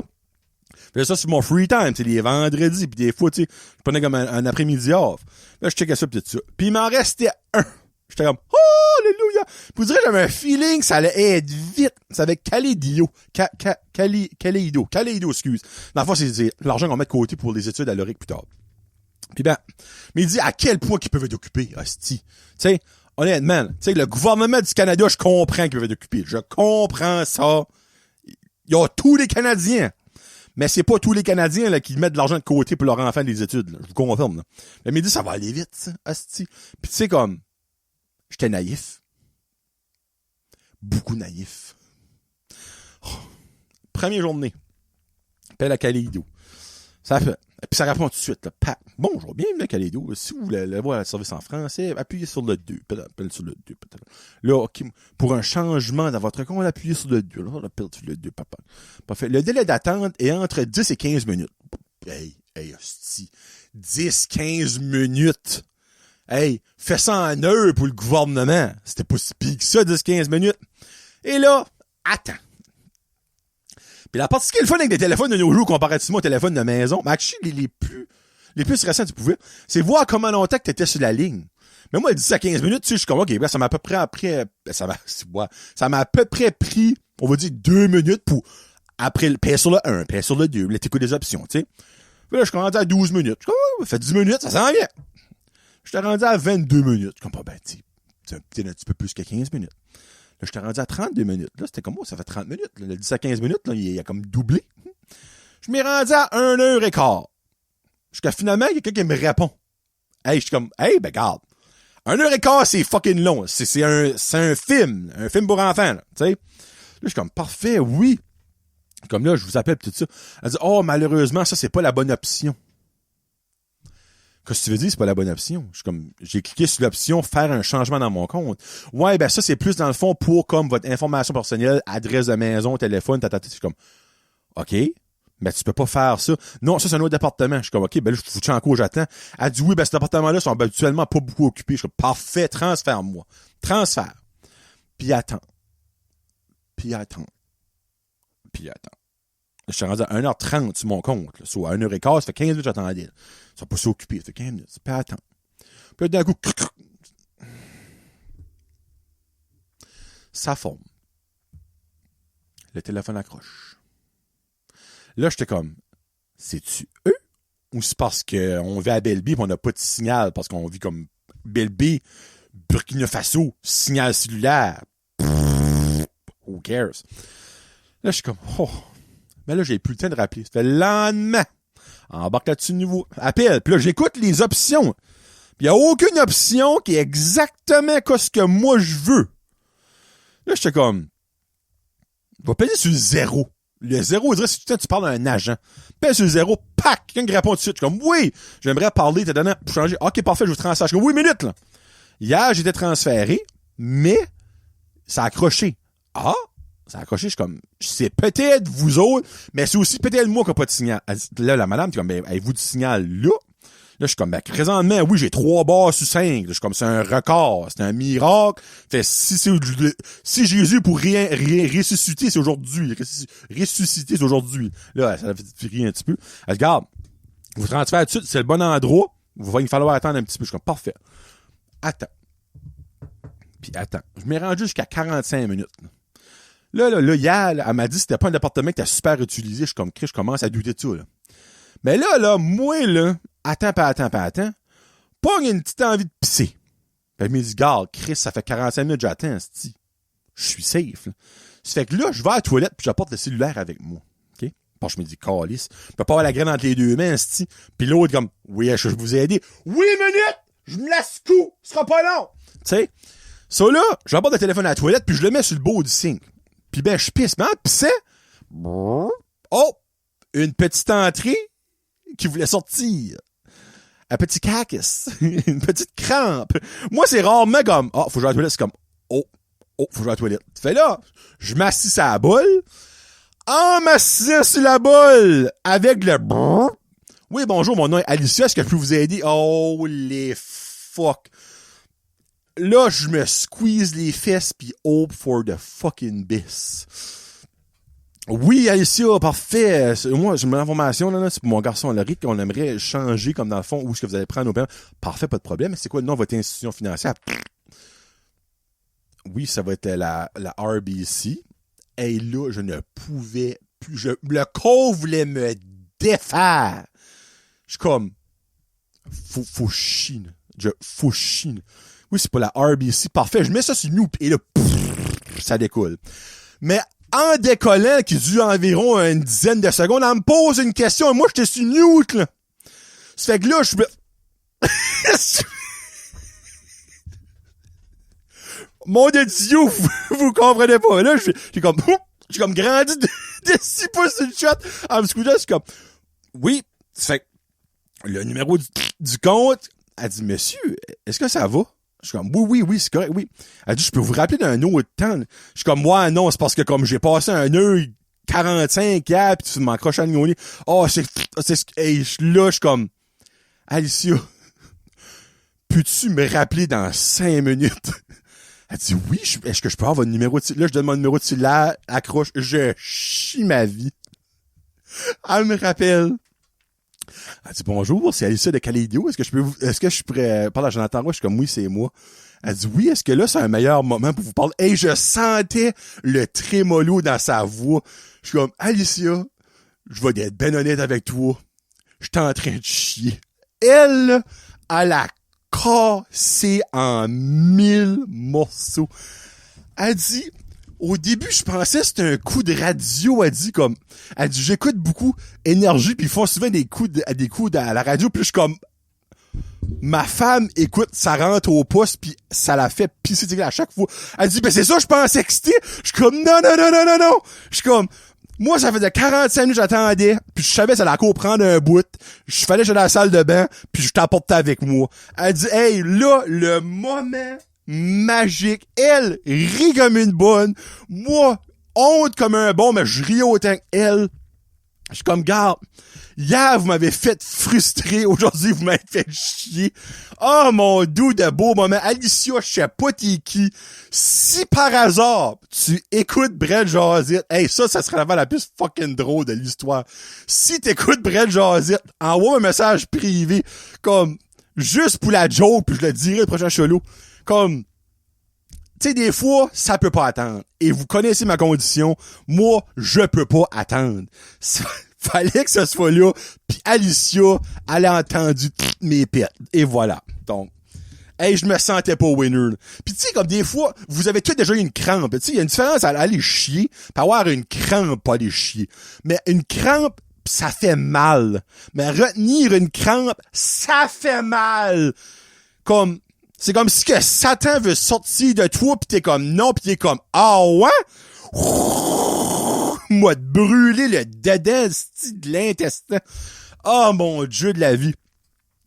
Je faisais ça sur mon free time, tu sais, les vendredis, pis des fois, tu sais, je prenais comme un après-midi off. Là, je checkais ça pis tout ça. Puis il m'en restait un. J'étais comme, oh, alléluia! Puis vous direz, j'avais un feeling que ça allait être vite. Ça avait Kaleido. Kaleido, excuse. Dans le fond, c'est l'argent qu'on met de côté pour les études à l'ORIC plus tard. Puis ben, mais il dit à quel point qu'ils peuvent être occupés, hostie. Tu sais, honnêtement, tu sais, le gouvernement du Canada, je comprends qu'ils peuvent être occupés. Je comprends ça. Il y a tous les Canadiens. Mais c'est pas tous les Canadiens là, qui mettent de l'argent de côté pour leur enfant des études. Là. Je vous confirme. Là. Mais il dit, ça va aller vite, ça, hostie. Puis tu sais, comme, j'étais naïf. Beaucoup naïf. Oh. Première journée. Appelle à Kaleido. Ça fait. Puis ça répond tout de suite. Là. Bonjour, bienvenue à Kaleido. Si vous voulez voir le service en français, appuyez sur le 2. Appelle sur le 2. Là, okay, pour un changement dans votre compte, appuyez sur le 2. Là, appelle sur le 2, papa. Parfait. Le délai d'attente est entre 10 et 15 minutes. Hey, hostie. 10-15 minutes. Hey, fais ça en heure pour le gouvernement. C'était pas si pire que ça, 10-15 minutes. Et là, attends. Puis la partie qui est le fun avec des téléphones de nos jours comparativement aux téléphones de maison, mais actually, les plus récents tu pouvais, c'est voir comment longtemps que t'étais sur la ligne. Mais moi, 10 à 15 minutes, tu sais, je suis comme, OK, ben, ça m'a à peu près pris, on va dire, 2 minutes pour, après, payer sur le 1, payer sur le 2, là, t'écoutes des options, tu sais. Puis là, je suis rendu à 12 minutes. Je suis comme, oh, ça fait 10 minutes, ça s'en vient. J'étais rendu à 22 minutes. Je suis comme, ben, c'est un petit peu plus que 15 minutes. Là, j'étais rendu à 32 minutes. Là, c'était comme moi, ça fait 30 minutes. Là, le 10 à 15 minutes, là, il a comme doublé. Je m'ai rendu à 1h15. Jusqu'à finalement, il y a quelqu'un qui me répond. Hey, je suis comme, hey, ben, garde. 1h15, c'est fucking long. C'est un film. Un film pour enfants, là, tu sais. Là, je suis comme, parfait, oui. Comme là, je vous appelle tout ça. Elle dit, oh, malheureusement, ça, c'est pas la bonne option. Qu'est-ce que tu veux dire, c'est pas la bonne option? J'ai cliqué sur l'option faire un changement dans mon compte. Ouais, ben ça, c'est plus dans le fond pour comme votre information personnelle, adresse de maison, téléphone, Je suis comme, OK, mais tu peux pas faire ça. Non, ça, c'est un autre département. Je suis comme, OK, ben là, je suis en cours, j'attends. Elle dit, oui, ben cet département-là sont habituellement pas beaucoup occupés. Je suis comme, parfait, transfère-moi. Transfert. Puis attends. Je suis rendu à 1h30 sur mon compte. Là. Soit à 1h15, ça fait 15 minutes que j'attendais. Ils sont pas si occupés, ça fait 15 minutes. Puis attends. Puis d'un coup, ça forme. Le téléphone accroche. Là, j'étais comme, c'est-tu eux? Ou c'est parce qu'on vit à Belleville et on n'a pas de signal? Parce qu'on vit comme Belleville, Burkina Faso, signal cellulaire. Who cares? Là, je suis comme, oh. Mais là, j'ai plus le temps de rappeler. Ça fait le lendemain. embarque là-dessus de nouveau, appelle. Puis là, j'écoute les options. Puis il y a aucune option qui est exactement ce que moi je veux. Là, j'étais comme, va payer sur le zéro. Le zéro, il dirait, si tu parles d'un agent. Paye sur le zéro, pac! Quelqu'un qui répond tout de suite. Je suis comme, oui, j'aimerais parler, t'as donné, pour changer. Ok, parfait, je vous transfère. Je suis comme, oui, minute, là. Hier, j'étais transféré, mais ça a accroché. Ah! Ça a accroché, je suis comme, c'est peut-être vous autres, mais c'est aussi peut-être moi qui n'a pas de signal. Là, la madame, t'es comme, ben, avez-vous du signal là? Là, je suis comme, ben, présentement, oui, j'ai 3 barres sur 5. Je suis comme, c'est un record. C'est un miracle. Fait, si Jésus pour rien ressusciter, c'est aujourd'hui. Ressusciter, c'est aujourd'hui. Là, ça fait rire un petit peu. Elle dit, regarde, vous transférez tout de suite, c'est le bon endroit. Il va falloir attendre un petit peu. Je suis comme, parfait. Attends. Puis attends. Je m'ai rendu jusqu'à 45 minutes. Là, hier, elle m'a dit que c'était pas un appartement qui était super utilisé. Je suis comme, je commence à douter de ça, là. Mais là, moi, là, attends. Pogne une petite envie de pisser. Puis elle me dit, garde, Chris, ça fait 45 minutes que j'attends, c'ti. Je suis safe, là. Ça fait que là, je vais à la toilette puis j'apporte le cellulaire avec moi. OK? Parce que je me dis, calice. Je peux pas avoir la graine entre les deux mains, c'ti. Puis l'autre, comme, oui, je vous ai aidé. Oui, minute! Je me laisse coup! Ce sera pas long! Tu sais? Ça, là, j'apporte le téléphone à la toilette puis je le mets sur le bord du sink. Puis ben, je pisse. Mais en pissant, oh! Une petite entrée qui voulait sortir. Un petit cacus. Une petite crampe. Moi, c'est rarement comme, faut que je vais à la toilette. C'est comme, faut que je vais à la toilette. Fait là, je m'assis sur la bolle. En m'assisant sur la bolle, avec le oui, bonjour, mon nom est Alicia. Est-ce que je peux vous aider? Oh, les fuck. Là, je me squeeze les fesses pis hope for the fucking bis. Oui, Alicia, parfait. Moi, j'ai une information, là, c'est pour mon garçon Alaric qu'on aimerait changer, comme dans le fond, où est-ce que vous allez prendre nos paiements. Parfait, pas de problème. C'est quoi le nom de votre institution financière? Oui, ça va être la RBC. Et là, je ne pouvais plus. Le corps voulait me défaire. Je suis comme, faut chier. Faut chier. Oui, c'est pas la RBC. Parfait, je mets ça sur nous, et là, ça découle. Mais en décollant, qui dure environ une dizaine de secondes, elle me pose une question, et moi, j'étais sur mute, là. Ça fait que là, je me... Mon Dieu, vous comprenez pas. Là, j'ai comme grandi de 6 pouces sur le chat. En me scoutant, je suis comme, oui, ça fait que le numéro du compte, elle dit, monsieur, est-ce que ça va? Je suis comme, oui, c'est correct, oui. Elle dit, je peux vous rappeler d'un autre temps. Je suis comme, ouais, non, c'est parce que comme j'ai passé un heure 45 hier, pis tu m'accroches à le nez. Oh, hey, là, je suis comme, Alicia, peux-tu me rappeler dans 5 minutes? Elle dit, oui, est-ce que je peux avoir votre numéro de... Là, je donne mon numéro de cellulaire, accroche, je chie ma vie. Elle me rappelle. Elle dit, bonjour, c'est Alicia de Calédio. Est-ce que je pourrais parler à Jonathan Roy? Je suis comme, oui, c'est moi. Elle dit, oui, est-ce que là, c'est un meilleur moment pour vous parler? Et je sentais le trémolo dans sa voix. Je suis comme, Alicia, je vais être ben honnête avec toi. Je suis en train de chier. Elle, elle a cassé en 1000 morceaux. Elle dit, au début, je pensais que c'était un coup de radio. Elle dit, j'écoute beaucoup Énergie, puis ils font souvent des coups à la radio, puis je suis comme, ma femme écoute, ça rentre au poste, puis ça la fait pisser à chaque fois. Elle dit, ben c'est ça, je pensais que c'était. Je suis comme, non. Je suis comme, moi, ça faisait 45 minutes, j'attendais, puis je savais que ça allait encore prendre un bout. Je fallait que j'aille à la salle de bain, puis je t'apportais avec moi. Elle dit, hey, là, le moment magique. Elle rit comme une bonne. Moi, honte comme un bon, mais je ris autant qu'elle. Je suis comme, garde, hier, vous m'avez fait frustrer. Aujourd'hui, vous m'avez fait chier. Oh, mon doux de beau moment. Alicia, je sais pas t'es qui. Si par hasard, tu écoutes Brett Jazit, hey, ça serait la plus fucking drôle de l'histoire. Si t'écoutes Brett Jazit, envoie un message privé, comme, juste pour la joke, puis je le dirai le prochain chelou. Comme, tu sais, des fois, ça peut pas attendre. Et vous connaissez ma condition. Moi, je peux pas attendre. Fallait que ce soit là. Puis Alicia, elle a entendu mes pets. Et voilà. Donc, hey, je me sentais pas winner. Puis tu sais, comme des fois, vous avez tous déjà eu une crampe. Tu sais, il y a une différence à aller chier, puis avoir une crampe, pas aller chier. Mais une crampe, pis ça fait mal. Mais retenir une crampe, ça fait mal. C'est comme si que Satan veut sortir de toi pis t'es comme non pis t'es comme ah ouais? Moi de brûler le dedans de l'intestin. Oh mon Dieu de la vie.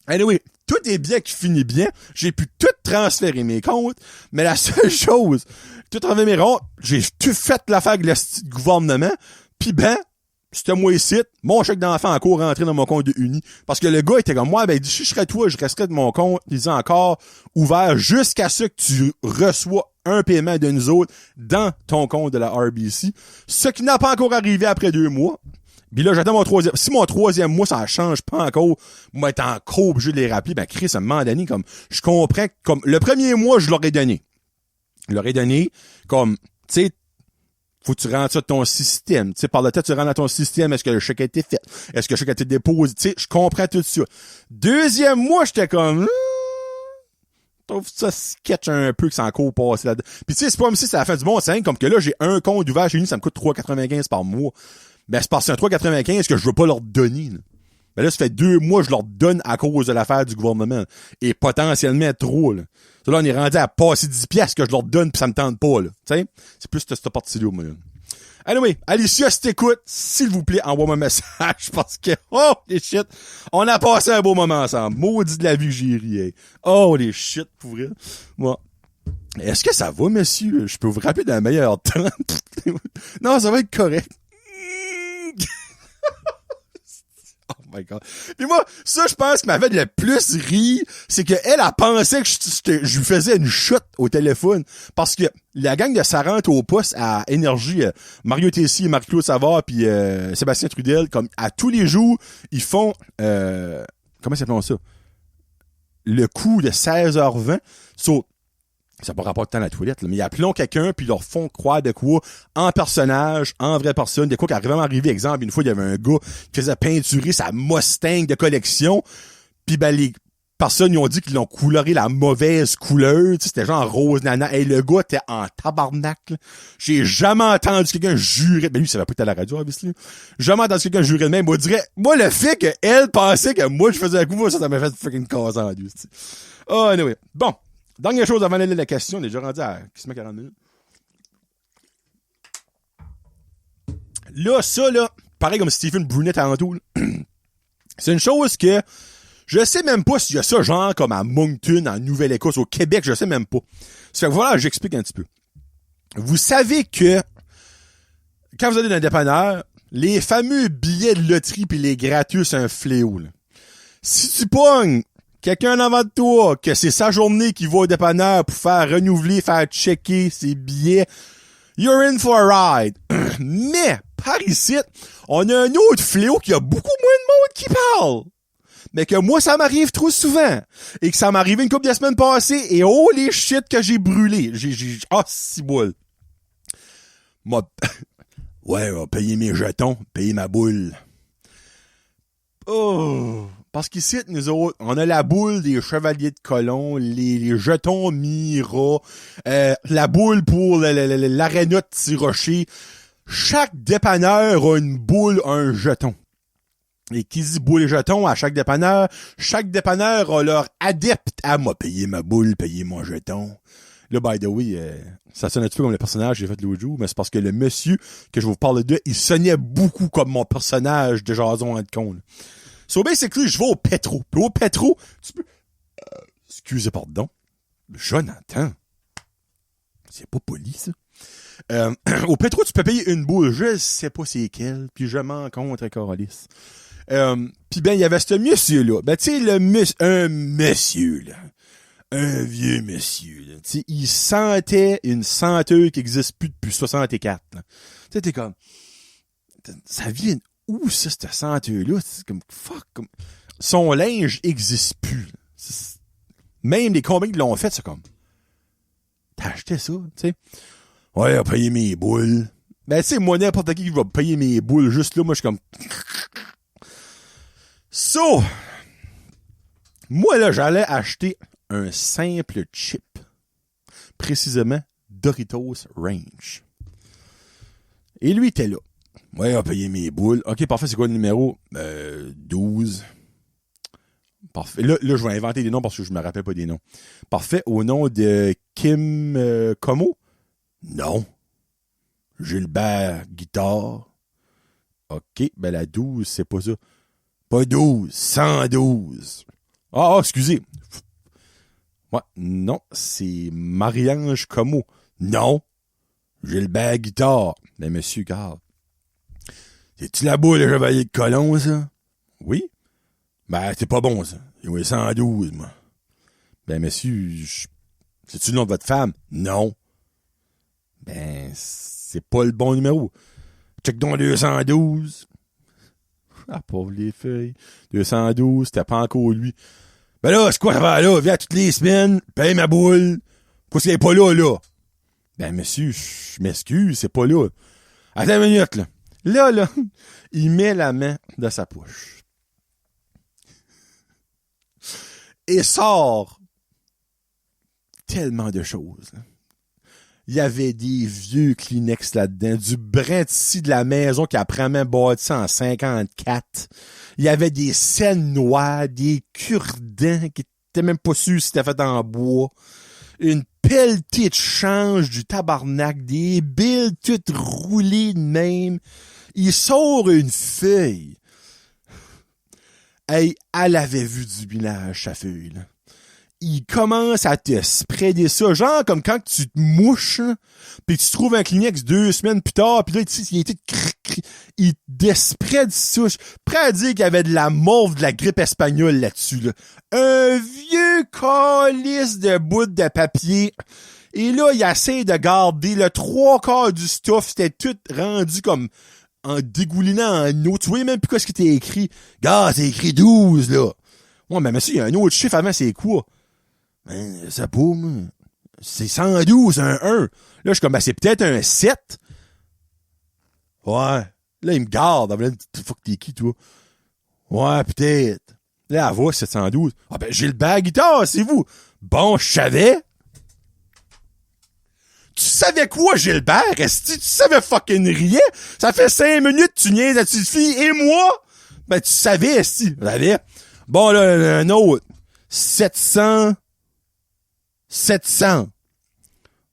Anyway, tout est bien qui finit bien. J'ai pu tout transférer mes comptes, mais la seule chose, tout enlevé mes comptes, j'ai tout fait l'affaire avec le gouvernement, pis ben, c'était moi ici, mon chèque d'enfant encore rentré dans mon compte de Uni. Parce que le gars était comme moi, ben, si je serais toi, je resterais de mon compte, il disait encore, ouvert jusqu'à ce que tu reçois un paiement de nous autres dans ton compte de la RBC. Ce qui n'a pas encore arrivé après 2 mois. Puis là, j'attends mon 3e. Si mon 3e mois, ça change pas encore, moi, être encore obligé de les rappeler, ben, Chris, à un moment donné, comme, je comprends que, comme, le premier mois, je l'aurais donné. Je l'aurais donné, comme, tu sais, faut que tu rentres ça de ton système. Tu sais, par le temps, tu rentres dans ton système. Est-ce que le chèque a été fait? Est-ce que le chèque a été déposé? Tu sais, je comprends tout ça. 2e mois, j'étais comme, trouve ça sketch un peu que c'est encore passé là-dedans. Puis tu sais, c'est pas comme si c'est la fin du monde, c'est comme que là, j'ai un compte ouvert chez nous, ça me coûte 3,95 par mois. Ben, c'est parce que c'est un 3,95 que je veux pas leur donner, là. Ben là, ça fait 2 mois que je leur donne à cause de l'affaire du gouvernement. Et potentiellement trop, là. Ça, là, on est rendu à passer 10 piastres que je leur donne pis ça me tente pas, là. Tu sais? C'est plus cette partie-là, moi, là. Anyway, Alicia, si t'écoutes, s'il vous plaît, envoie-moi un message parce que, oh, les shit, on a passé un beau moment ensemble. Maudit de la vie que j'ai ri, hey. Oh, les shit, pour vrai. Bon. Est-ce que ça va, monsieur? Je peux vous rappeler d'un meilleur temps? Non, ça va être correct. Oh my God. Puis moi, ça, je pense que m'avait le plus ri, c'est qu'elle a pensé que je lui faisais une chute au téléphone. Parce que la gang de Sarante au poste à Énergie, Mario Tessier, Marc-Claude Savard, puis Sébastien Trudel, comme à tous les jours, ils font, comment s'appelle ça? Le coup de 16h20. Ça n'a pas rapport de temps à la toilette, là, mais ils appelons quelqu'un puis ils leur font croire de quoi en personnage, en vraie personne, de quoi qui est vraiment arrivé. Exemple, une fois, il y avait un gars qui faisait peinturer sa Mustang de collection, puis ben les personnes ils ont dit qu'ils l'ont coloré la mauvaise couleur, tu sais, c'était genre rose nana. Et le gars était en tabarnak, là. J'ai jamais entendu quelqu'un jurer, ben lui, ça va pas être à la radio, obviously. Jamais entendu quelqu'un jurer de même. Moi, je dirais, moi, le fait qu'elle pensait que moi, je faisais un coup, moi, ça m'a fait fucking casser en deux, tu sais. Oh, anyway. Bon. Dernière chose avant d'aller à la question, on est déjà rendu à 40 minutes. Là, ça, là, pareil comme Stephen Brunet tantôt, c'est une chose que je sais même pas s'il y a ça, genre, comme à Moncton, en Nouvelle-Écosse, au Québec, je sais même pas. Ça fait que voilà, j'explique un petit peu. Vous savez que, quand vous allez dans un dépanneur, les fameux billets de loterie pis les gratuits, c'est un fléau, là. Si tu pognes quelqu'un en avant de toi, que c'est sa journée qui va au dépanneur pour faire renouveler, faire checker ses billets, you're in for a ride. Mais, par ici, on a un autre fléau qui a beaucoup moins de monde qui parle. Mais que moi, ça m'arrive trop souvent. Et que ça m'est arrivé une couple de semaines passées, et oh les shit que j'ai brûlé. Ah, si boule. Ouais, on va payer mes jetons, payer ma boule. Oh. Parce qu'ici, nous autres, on a la boule des Chevaliers de Colomb, les jetons Mira, la boule pour l'aréna de Tirocher. Chaque dépanneur a une boule, un jeton. Et qui dit boule et jeton à chaque dépanneur a leur adepte à moi. Payer ma boule, payer mon jeton. Là, by the way, ça sonne un petit peu comme le personnage que j'ai fait l'autre jour, mais c'est parce que le monsieur que je vous parle de, il sonnait beaucoup comme mon personnage de Jason Hancon. So basically, je vais au Petro. Puis au Petro, tu peux... excusez, pardon. Jonathan. C'est pas poli, ça. Au Petro, tu peux payer une boule. Je sais pas c'est quelle. Puis je m'en contre Coralis. Puis ben, il y avait ce monsieur-là. Ben, tu sais, un monsieur, là. Un vieux monsieur, là. Tu sais, il sentait une senteur qui existe plus depuis 64, là. Tu sais, t'es comme... Ça vient... Où ça, cette senteur-là? C'est comme, fuck, comme, son linge existe plus. Même les combats qui l'ont fait, c'est comme, t'as acheté ça, tu sais? Ouais, on va payer mes boules. Ben, tu sais, moi, n'importe qui va payer mes boules, juste là, moi, je suis comme, so, moi, là, j'allais acheter un simple chip. Précisément, Doritos Range. Et lui était là. Ouais, on va payer mes boules. OK, parfait, c'est quoi le numéro? 12. Parfait. Là, je vais inventer des noms parce que je me rappelle pas des noms. Parfait. Au nom de Kim Como? Non. Gilbert Guitare. OK. Ben, la 12, c'est pas ça. Pas 12. 112. Excusez. Ouais, non. C'est Marie-Ange Como. Non. Gilbert Guitare. Ben, monsieur, garde. C'est-tu la boule, le chevalier de colon, ça? Oui. Ben, c'est pas bon, ça. Oui, 112, moi. Ben, monsieur, c'est-tu le nom de votre femme? Non. Ben, c'est pas le bon numéro. Check donc 212. Ah, pauvre les feuilles. 212, c'était pas encore lui. Ben là, c'est quoi ça va là? Viens toutes les semaines, paye ma boule. Pourquoi c'est pas là, là? Ben, monsieur, je m'excuse, c'est pas là. Attends une minute, là. Là, il met la main dans sa poche. Et sort tellement de choses, là. Il y avait des vieux Kleenex là-dedans, du brin de la maison qui a probablement bâti en 54. Il y avait des scènes noires, des cure-dents qui étaient même pas sûrs si c'était fait en bois. Une pelletée de change du tabarnak, des billes toutes roulées de même. Il sort une feuille. Hey, elle avait vu du village, sa feuille, là. Il commence à te spreader ça, genre comme quand tu te mouches, puis tu trouves un Kleenex 2 semaines plus tard, puis là, il te spread ça. Prêt à dire qu'il y avait de la mauve, de la grippe espagnole là-dessus, là. Un vieux calice de bout de papier. Et là, il essaie de garder le 3/4 du stuff, c'était tout rendu comme en dégoulinant en eau. Tu voyais même plus quoi ce qui était écrit. Gars, c'est écrit 12, là. Ouais, mais monsieur, il y a un autre chiffre avant, c'est quoi? Ben, ça paume. C'est 112, un 1. Là, je suis comme, ben, c'est peut-être un 7. Ouais. Là, il me garde. Fuck, t'es qui, toi? Ouais, peut-être. Là, elle voit 712. Ah, ben, j'ai le bag guitare, c'est vous. Bon, je savais. Tu savais quoi, Gilbert? Est-ce que tu savais fucking rien? Ça fait 5 minutes que tu niaises à petite fille et moi? Ben, tu savais, est-ce que tu savais? Bon, là, un autre. 700.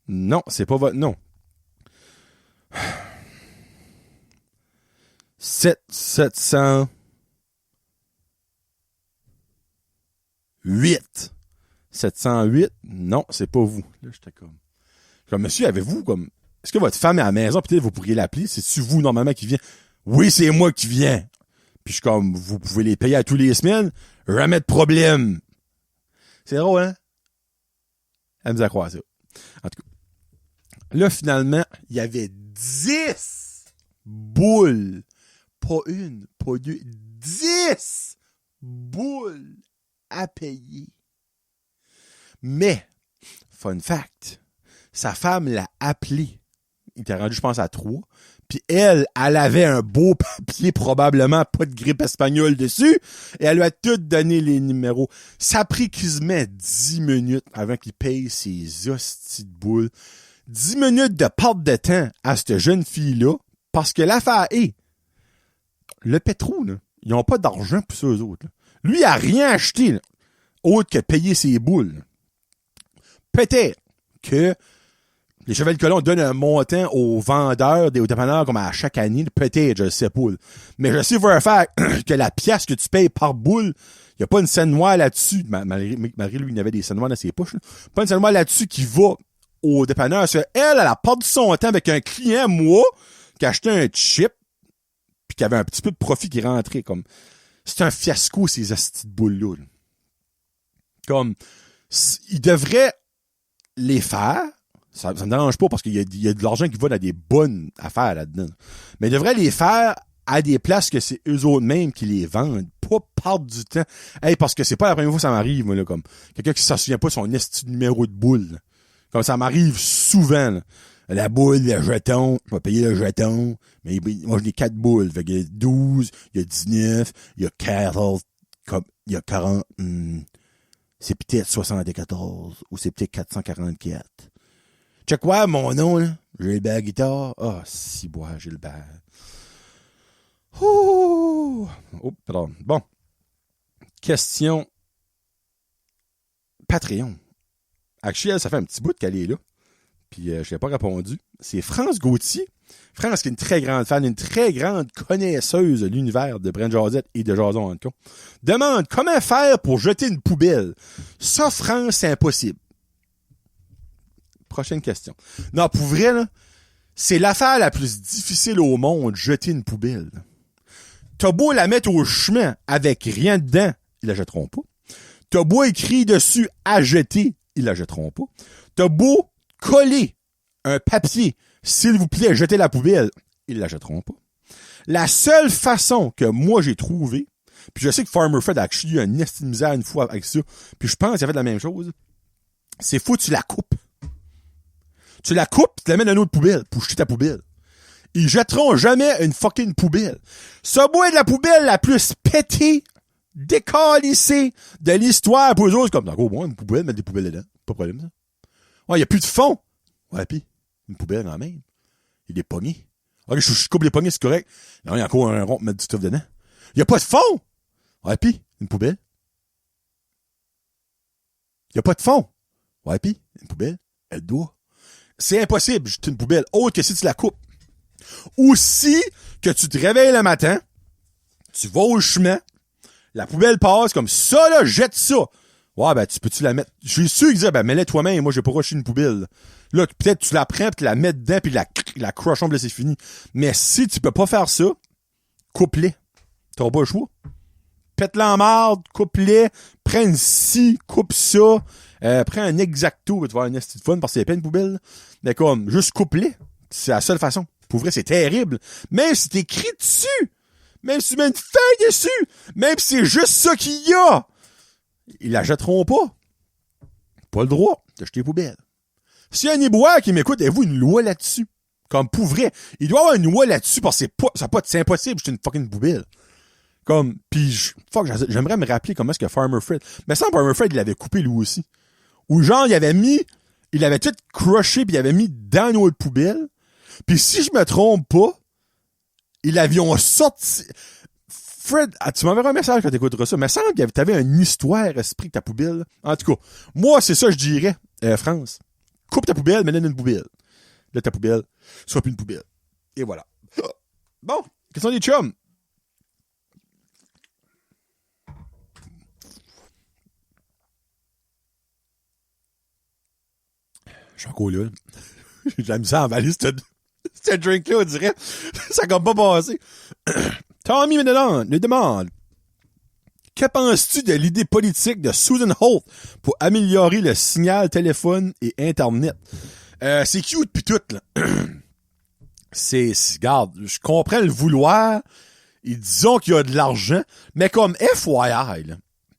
Non, c'est pas votre nom. 708. 708. Non, c'est pas vous. Là, j'étais comme, monsieur, avez-vous comme, est-ce que votre femme est à la maison? Peut-être vous pourriez l'appeler. C'est-tu vous, normalement, qui vient? Oui, c'est moi qui viens. Puis je suis comme, vous pouvez les payer à tous les semaines. Jamais de problème. C'est drôle, hein? Elle nous a croire ça. En tout cas. Là, finalement, il y avait 10 boules. Pas une, pas deux. 10 boules à payer. Mais, fun fact, sa femme l'a appelé. Il était rendu, je pense, à 3. Puis elle avait un beau papier, probablement pas de grippe espagnole dessus, et elle lui a tout donné les numéros. Ça a pris quasiment 10 minutes avant qu'il paye ses hosties de boules. 10 minutes de perte de temps à cette jeune fille-là, parce que l'affaire est, le pétro, là, ils ont pas d'argent pour ça, eux autres. Là. Lui, il a rien acheté, là, autre que payer ses boules. Là. Peut-être que les Chevaliers de Colomb donnent un montant aux vendeurs, aux dépanneurs comme à chaque année. Peut-être, je le sais pas. Là. Mais je sais pour un fait que la pièce que tu payes par boule, il n'y a pas une scène noire là-dessus. Malgré lui, il y avait des scènes noires dans ses poches. Là. Pas une scène noire là-dessus qui va au dépanneur. Parce qu'elle, elle a perdu son temps avec un client, moi, qui a acheté un chip, puis qui avait un petit peu de profit qui rentrait. Comme, c'est un fiasco, ces astis de boules-là. Là. Comme, il devrait les faire. Ça me dérange pas parce qu'il y a de l'argent qui va dans des bonnes affaires là-dedans. Mais ils devraient les faire à des places que c'est eux autres mêmes qui les vendent. Pas perdre du temps. Hey, parce que c'est pas la première fois que ça m'arrive, moi, là, comme quelqu'un qui s'en souvient pas de son esti numéro de boule. Là. Comme ça m'arrive souvent, là. La boule, le jeton, je vais payer le jeton. Mais moi, j'ai 4 boules. Fait qu'il y a 12, il y a 19, il y a 14, comme, il y a 40, c'est peut-être 74, ou c'est peut-être 444. Check quoi, mon nom, là? Gilbert Guitare. Ah, si, bois, Gilbert. Oh, pardon. Bon. Question Patreon. Actuellement, ça fait un petit bout qu'elle est là. Puis je n'ai pas répondu. C'est France Gauthier. France qui est une très grande fan, une très grande connaisseuse de l'univers de Brent Josette et de Jason Hanco. Demande comment faire pour jeter une poubelle. Ça, France, c'est impossible. Prochaine question. Non, pour vrai, là, c'est l'affaire la plus difficile au monde, jeter une poubelle. T'as beau la mettre au chemin avec rien dedans, ils la jetteront pas. T'as beau écrire dessus à jeter, ils la jetteront pas. T'as beau coller un papier, s'il vous plaît, jetez la poubelle, ils la jetteront pas. La seule façon que moi j'ai trouvé, puis je sais que Farmer Fred a actually eu un esti de misère une fois avec ça, puis je pense qu'il a fait la même chose, c'est fou, tu la coupes. Tu la coupes, tu la mets dans une autre poubelle pour jeter ta poubelle. Ils jetteront jamais une fucking poubelle. Ce bois est de la poubelle la plus pétée, décalissée de l'histoire pour eux autres. Comme, d'accord, bon, une poubelle, mettre des poubelles dedans. Pas de problème, ça. Ouais, y a plus de fond. Ouais, pis, une poubelle quand même. Il est pogné. Ok, je coupe les poignées, c'est correct. Non, il y a encore un rond pour mettre du stuff dedans. Y a pas de fond. Ouais, pis, une poubelle. Y a pas de fond. Ouais, pis, une poubelle, elle doit. C'est impossible, jeter une poubelle, autre que si tu la coupes. Ou si que tu te réveilles le matin, tu vas au chemin, la poubelle passe comme ça, là, jette ça. Ouais, ben, peux-tu la mettre? Je suis sûr qu'ils disaient, ben, mets-la toi-même, moi, j'ai pas rushé une poubelle. Là, peut-être tu la prends, pis tu la mets dedans, pis la crushons, pis là, c'est fini. Mais si tu peux pas faire ça, coupe-les. T'auras pas le choix. Pète-la en marde, coupe-les, prends une scie, coupe ça, prends un exacto, tu vas avoir un esti de fun parce que c'est plein de poubelles. Mais comme, juste coupe-les. C'est la seule façon. Pour vrai, c'est terrible. Même si t'es écrit dessus, même si tu mets une feuille dessus, même si c'est juste ça qu'il y a, ils la jetteront pas. Pas le droit de jeter les poubelles. S'il y a un éboire qui m'écoute, avez-vous une loi là-dessus? Comme pour vrai. Il doit y avoir une loi là-dessus parce que c'est impossible de jeter une fucking poubelle. Comme, pis j'aimerais me rappeler comment est-ce que Farmer Fred, mais sans Farmer Fred, il l'avait coupé lui aussi. Ou genre, il avait tout crushé pis il avait mis dans une autre poubelle. Pis si je me trompe pas, ils l'avions sorti. Fred, tu m'enverras un message quand t'écouteras ça, mais semble que t'avais une histoire esprit que ta poubelle. En tout cas, moi, c'est ça que je dirais, France. Coupe ta poubelle, mets-la dans une poubelle. Là, ta poubelle, soit plus une poubelle. Et voilà. Bon, question des chums. Je suis encore là. J'ai de la misère à avaler ce drink-là, on dirait. Ça a comme pas passé. Tommy nous demande que penses-tu de l'idée politique de Susan Holt pour améliorer le signal téléphone et Internet? C'est cute pis tout, là. Regarde, je comprends le vouloir. Ils disons qu'il y a de l'argent, mais comme FYI,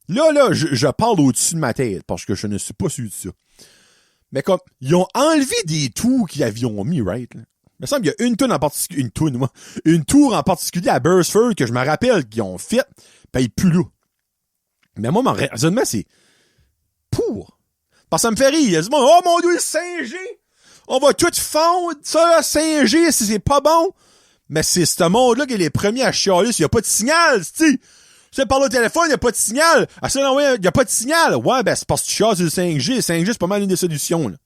là, je parle au-dessus de ma tête parce que je ne suis pas sûr de ça. Mais comme, ils ont enlevé des tours qu'ils avaient mis, right? Là. Il me semble qu'il y a une tour en particulier à Burstford que je me rappelle qu'ils ont fait, pis ils plus là. Mais moi, mon raisonnement, c'est pour. Parce que ça me fait rire. Il a dit, oh mon Dieu, le 5G! On va tout fondre, ça, 5G, si c'est pas bon. Mais c'est ce monde-là qui est les premiers à chialer s'il y a pas de signal, c'ti. Tu parles au téléphone, il n'y a pas de signal. Ah, ça, non, ouais, il n'y a pas de signal. Ouais, ben, c'est parce que tu chiales sur le 5G. Le 5G, c'est pas mal une des solutions, là.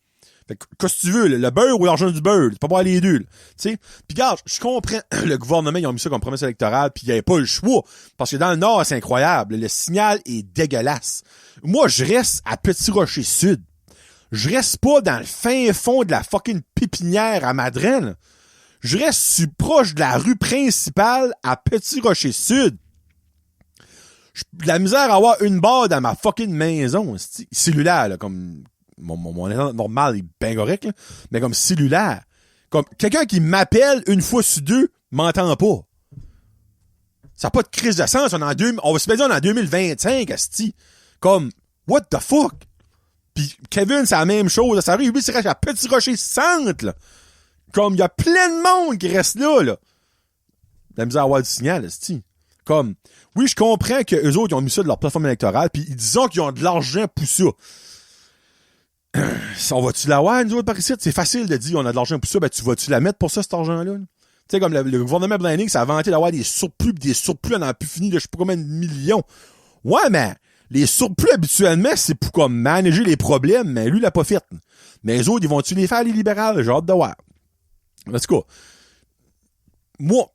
Fait que, qu'est-ce que tu veux, là? Le beurre ou l'argent du beurre? Tu peux pas avoir les deux, là. Tu sais? Pis regarde, je comprends, le gouvernement, ils ont mis ça comme promesse électorale, pis il n'y avait pas le choix. Parce que dans le Nord, c'est incroyable. Le signal est dégueulasse. Moi, je reste à Petit-Rocher Sud. Je reste pas dans le fin fond de la fucking pépinière à Madrène. Je reste proche de la rue principale à Petit-Rocher Sud. J'ai de la misère à avoir une barre dans ma fucking maison, cellulaire, là, comme mon internet normal est bien correct, là, mais comme cellulaire. Comme quelqu'un qui m'appelle une fois sur deux m'entend pas. Ça n'a pas de crise de sens, on va se dire on est en 2025, asti. Comme, what the fuck? Pis Kevin, c'est la même chose, ça arrive, lui, c'est à Petit Rocher Centre, là. Comme, il y a plein de monde qui reste là, là. De la misère à avoir du signal, asti. Comme, oui, je comprends que eux autres, ils ont mis ça de leur plateforme électorale, puis ils disent qu'ils ont de l'argent pour ça. On va-tu l'avoir, nous autres, par ici? C'est facile de dire, on a de l'argent pour ça, ben, tu vas-tu la mettre pour ça, cet argent-là? Tu sais, comme le gouvernement britannique, ça a vanté d'avoir des surplus on en a plus fini de je sais pas combien de millions. Ouais, mais les surplus, habituellement, c'est pour comme manager les problèmes, mais lui, il l'a pas fait. Mais les autres, ils vont-tu les faire, les libérales? J'ai hâte de voir. En tout cas, moi,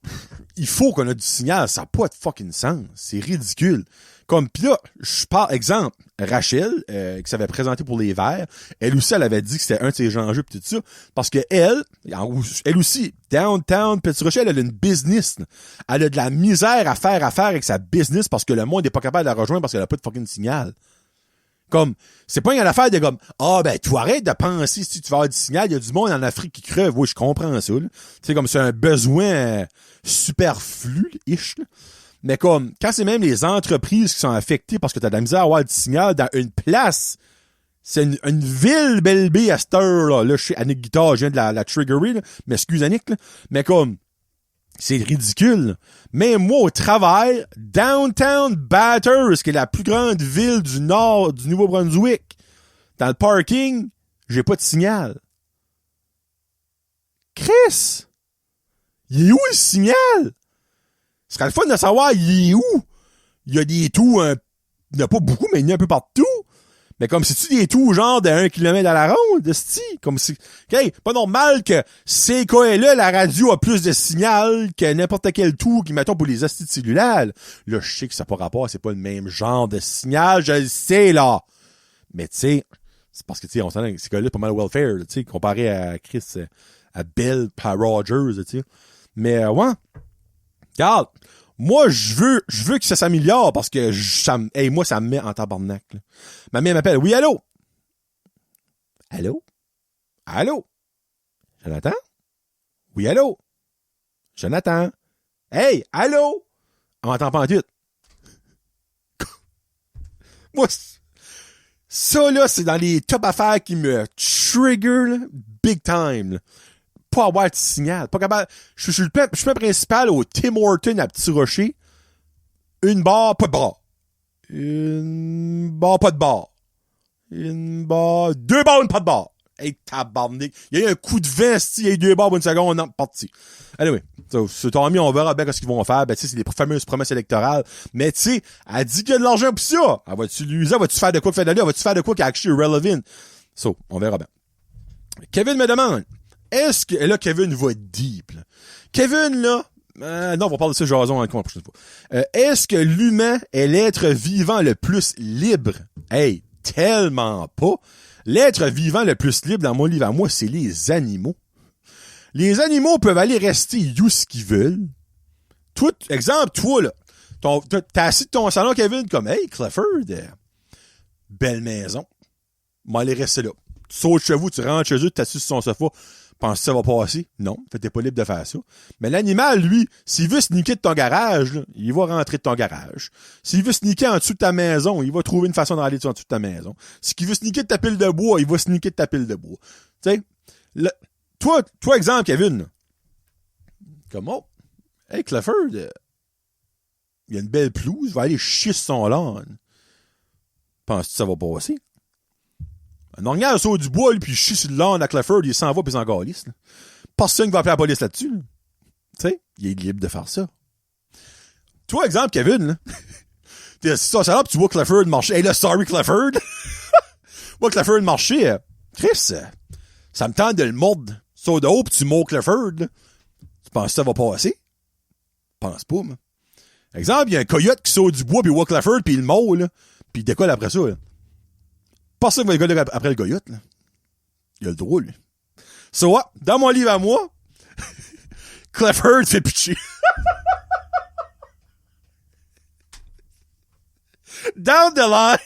il faut qu'on ait du signal. Ça n'a pas de fucking sens. C'est ridicule. Comme, pis là, je parle, exemple, Rachel, qui s'avait présenté pour les Verts, elle aussi, elle avait dit que c'était un de ses enjeux pis tout ça, parce que elle aussi, downtown, Petit Rochelle, elle a une business. Elle a de la misère à faire avec sa business parce que le monde n'est pas capable de la rejoindre parce qu'elle a pas de fucking signal. Comme, c'est pas une affaire de comme, ben, tu arrêtes de penser si tu vas avoir du signal, il y a du monde en Afrique qui crève. Oui, je comprends ça, là. Tu sais, comme c'est un besoin superflu-ish, là. Mais comme, quand c'est même les entreprises qui sont affectées parce que t'as de la misère à avoir du signal dans une place, c'est une ville belle B à cette heure, là. Je sais, Annick Guitar, je viens de la triggery, là. Mais excuse Annick, là. Mais comme, c'est ridicule. Mais moi, au travail, Downtown Bathurst, qui est la plus grande ville du nord du Nouveau-Brunswick, dans le parking, j'ai pas de signal. Chris! Il est où le signal? Ce serait le fun de savoir il est où. Il y a des trous, il n'y en a pas beaucoup, mais il y en a un peu partout. Mais comme c'est-tu des trous genre de 1 kilomètre à la ronde, de sti? Comme si. Okay, pas normal que CKLA, la radio a plus de signal que n'importe quel trou qui mettons pour les hosties de cellulaires. Là, je sais que ça n'a pas rapport, c'est pas le même genre de signal, je le sais, là. Mais tu sais, c'est parce que tu sais, on s'en a CKLA pas mal welfare, tu sais, comparé à Chris, à Bell, à Rogers, tu sais. Mais ouais. Regarde, moi, je veux que ça s'améliore parce que moi, ça me met en tabarnak, là. Ma mère m'appelle. Oui, allô? Allô? Allô? Jonathan? Oui, allô? Jonathan? Hey, allô? On m'entend pas en tout. Moi, ça, là, c'est dans les top affaires qui me trigger, là, big time, là. Pas avoir de signal. Pas capable. Je suis le chemin principal au Tim Horton à Petit Rocher. Une barre, pas de barre. Une barre, pas de barre. Une barre, 2 barres, pas de barre. Hey, tabarnak. Il y a eu un coup de vent, il y a eu 2 barres, une seconde, non, parti. Anyway, c'est tant mieux, on verra bien ce qu'ils vont faire. Ben, tu sais, c'est des fameuses promesses électorales. Mais, tu sais, elle dit qu'il y a de l'argent pour ça. Elle va-tu l'user? Va-tu faire de quoi faire de là? Va-tu faire de quoi qui est actually relevant? So, on verra bien. Kevin me demande, est-ce que, là, Kevin va deep, là. Kevin, là, non, on va parler de ça, jason, la prochaine fois. Est-ce que l'humain est l'être vivant le plus libre? Hey, tellement pas. L'être vivant le plus libre dans mon livre à moi, c'est les animaux. Les animaux peuvent aller rester où ce qu'ils veulent. Toi, exemple, toi, là, t'as assis de ton salon, Kevin, comme, hey, Clifford, belle maison. M'en aller rester là. Tu sautes chez vous, tu rentres chez eux, tu t'assis sur son sofa. Penses-tu que ça va passer? Non. Fait t'es pas libre de faire ça. Mais l'animal, lui, s'il veut sneaker de ton garage, là, il va rentrer de ton garage. S'il veut sneaker en dessous de ta maison, il va trouver une façon d'aller en dessous de ta maison. S'il veut sneaker de ta pile de bois, il va sneaker de ta pile de bois. Tu sais, toi, exemple, Kevin, là, comme, oh, hey, Clifford, il y a une belle pelouse, il va aller chier sur son lawn. Penses-tu que ça va passer? Un orignal saut du bois, lui, puis il chie sur le lawn à Clifford, il s'en va, puis il s'en calisse. Personne qui va appeler la police là-dessus. Là. Tu sais, il est libre de faire ça. Toi, exemple, Kevin, là. T'es assis sur ton salon, puis tu vois Clifford marcher. Hey, là, sorry, Clifford. Moi, Clifford marcher. Chris, ça me tente de le mordre. Saut de haut, puis tu mords Clifford, là. Tu penses que ça va passer? Je pense pas, moi. Exemple, il y a un coyote qui saute du bois, puis il voit Clifford, puis il le mord, là. Puis il décolle après ça, là. Pas ça qu'il va décoller après le coyote, là. Il a le droit, lui. So, what? Dans mon livre à moi, Clifford fait pitcher. Down the line,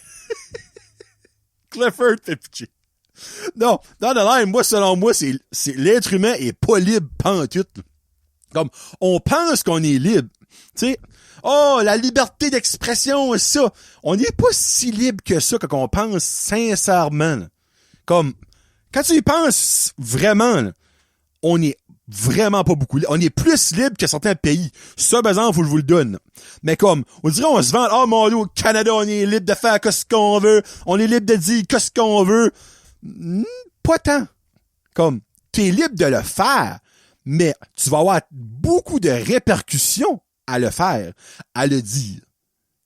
Clifford fait pitcher. Non, down the line, moi, selon moi, c'est l'être humain est pas libre pantoute. Comme, on pense qu'on est libre. Tu sais, oh, la liberté d'expression, ça. On n'est pas si libre que ça quand on pense sincèrement. Là. Comme, quand tu y penses vraiment, là, on est vraiment pas beaucoup libre. On est plus libre que certains pays. Ça, par exemple, faut que je vous le donne. Mais comme, on dirait, on se vend, oh mon Dieu, au Canada, on est libre de faire ce qu'on veut. On est libre de dire ce qu'on veut. Pas tant. Comme, t'es libre de le faire. Mais tu vas avoir beaucoup de répercussions à le faire, à le dire.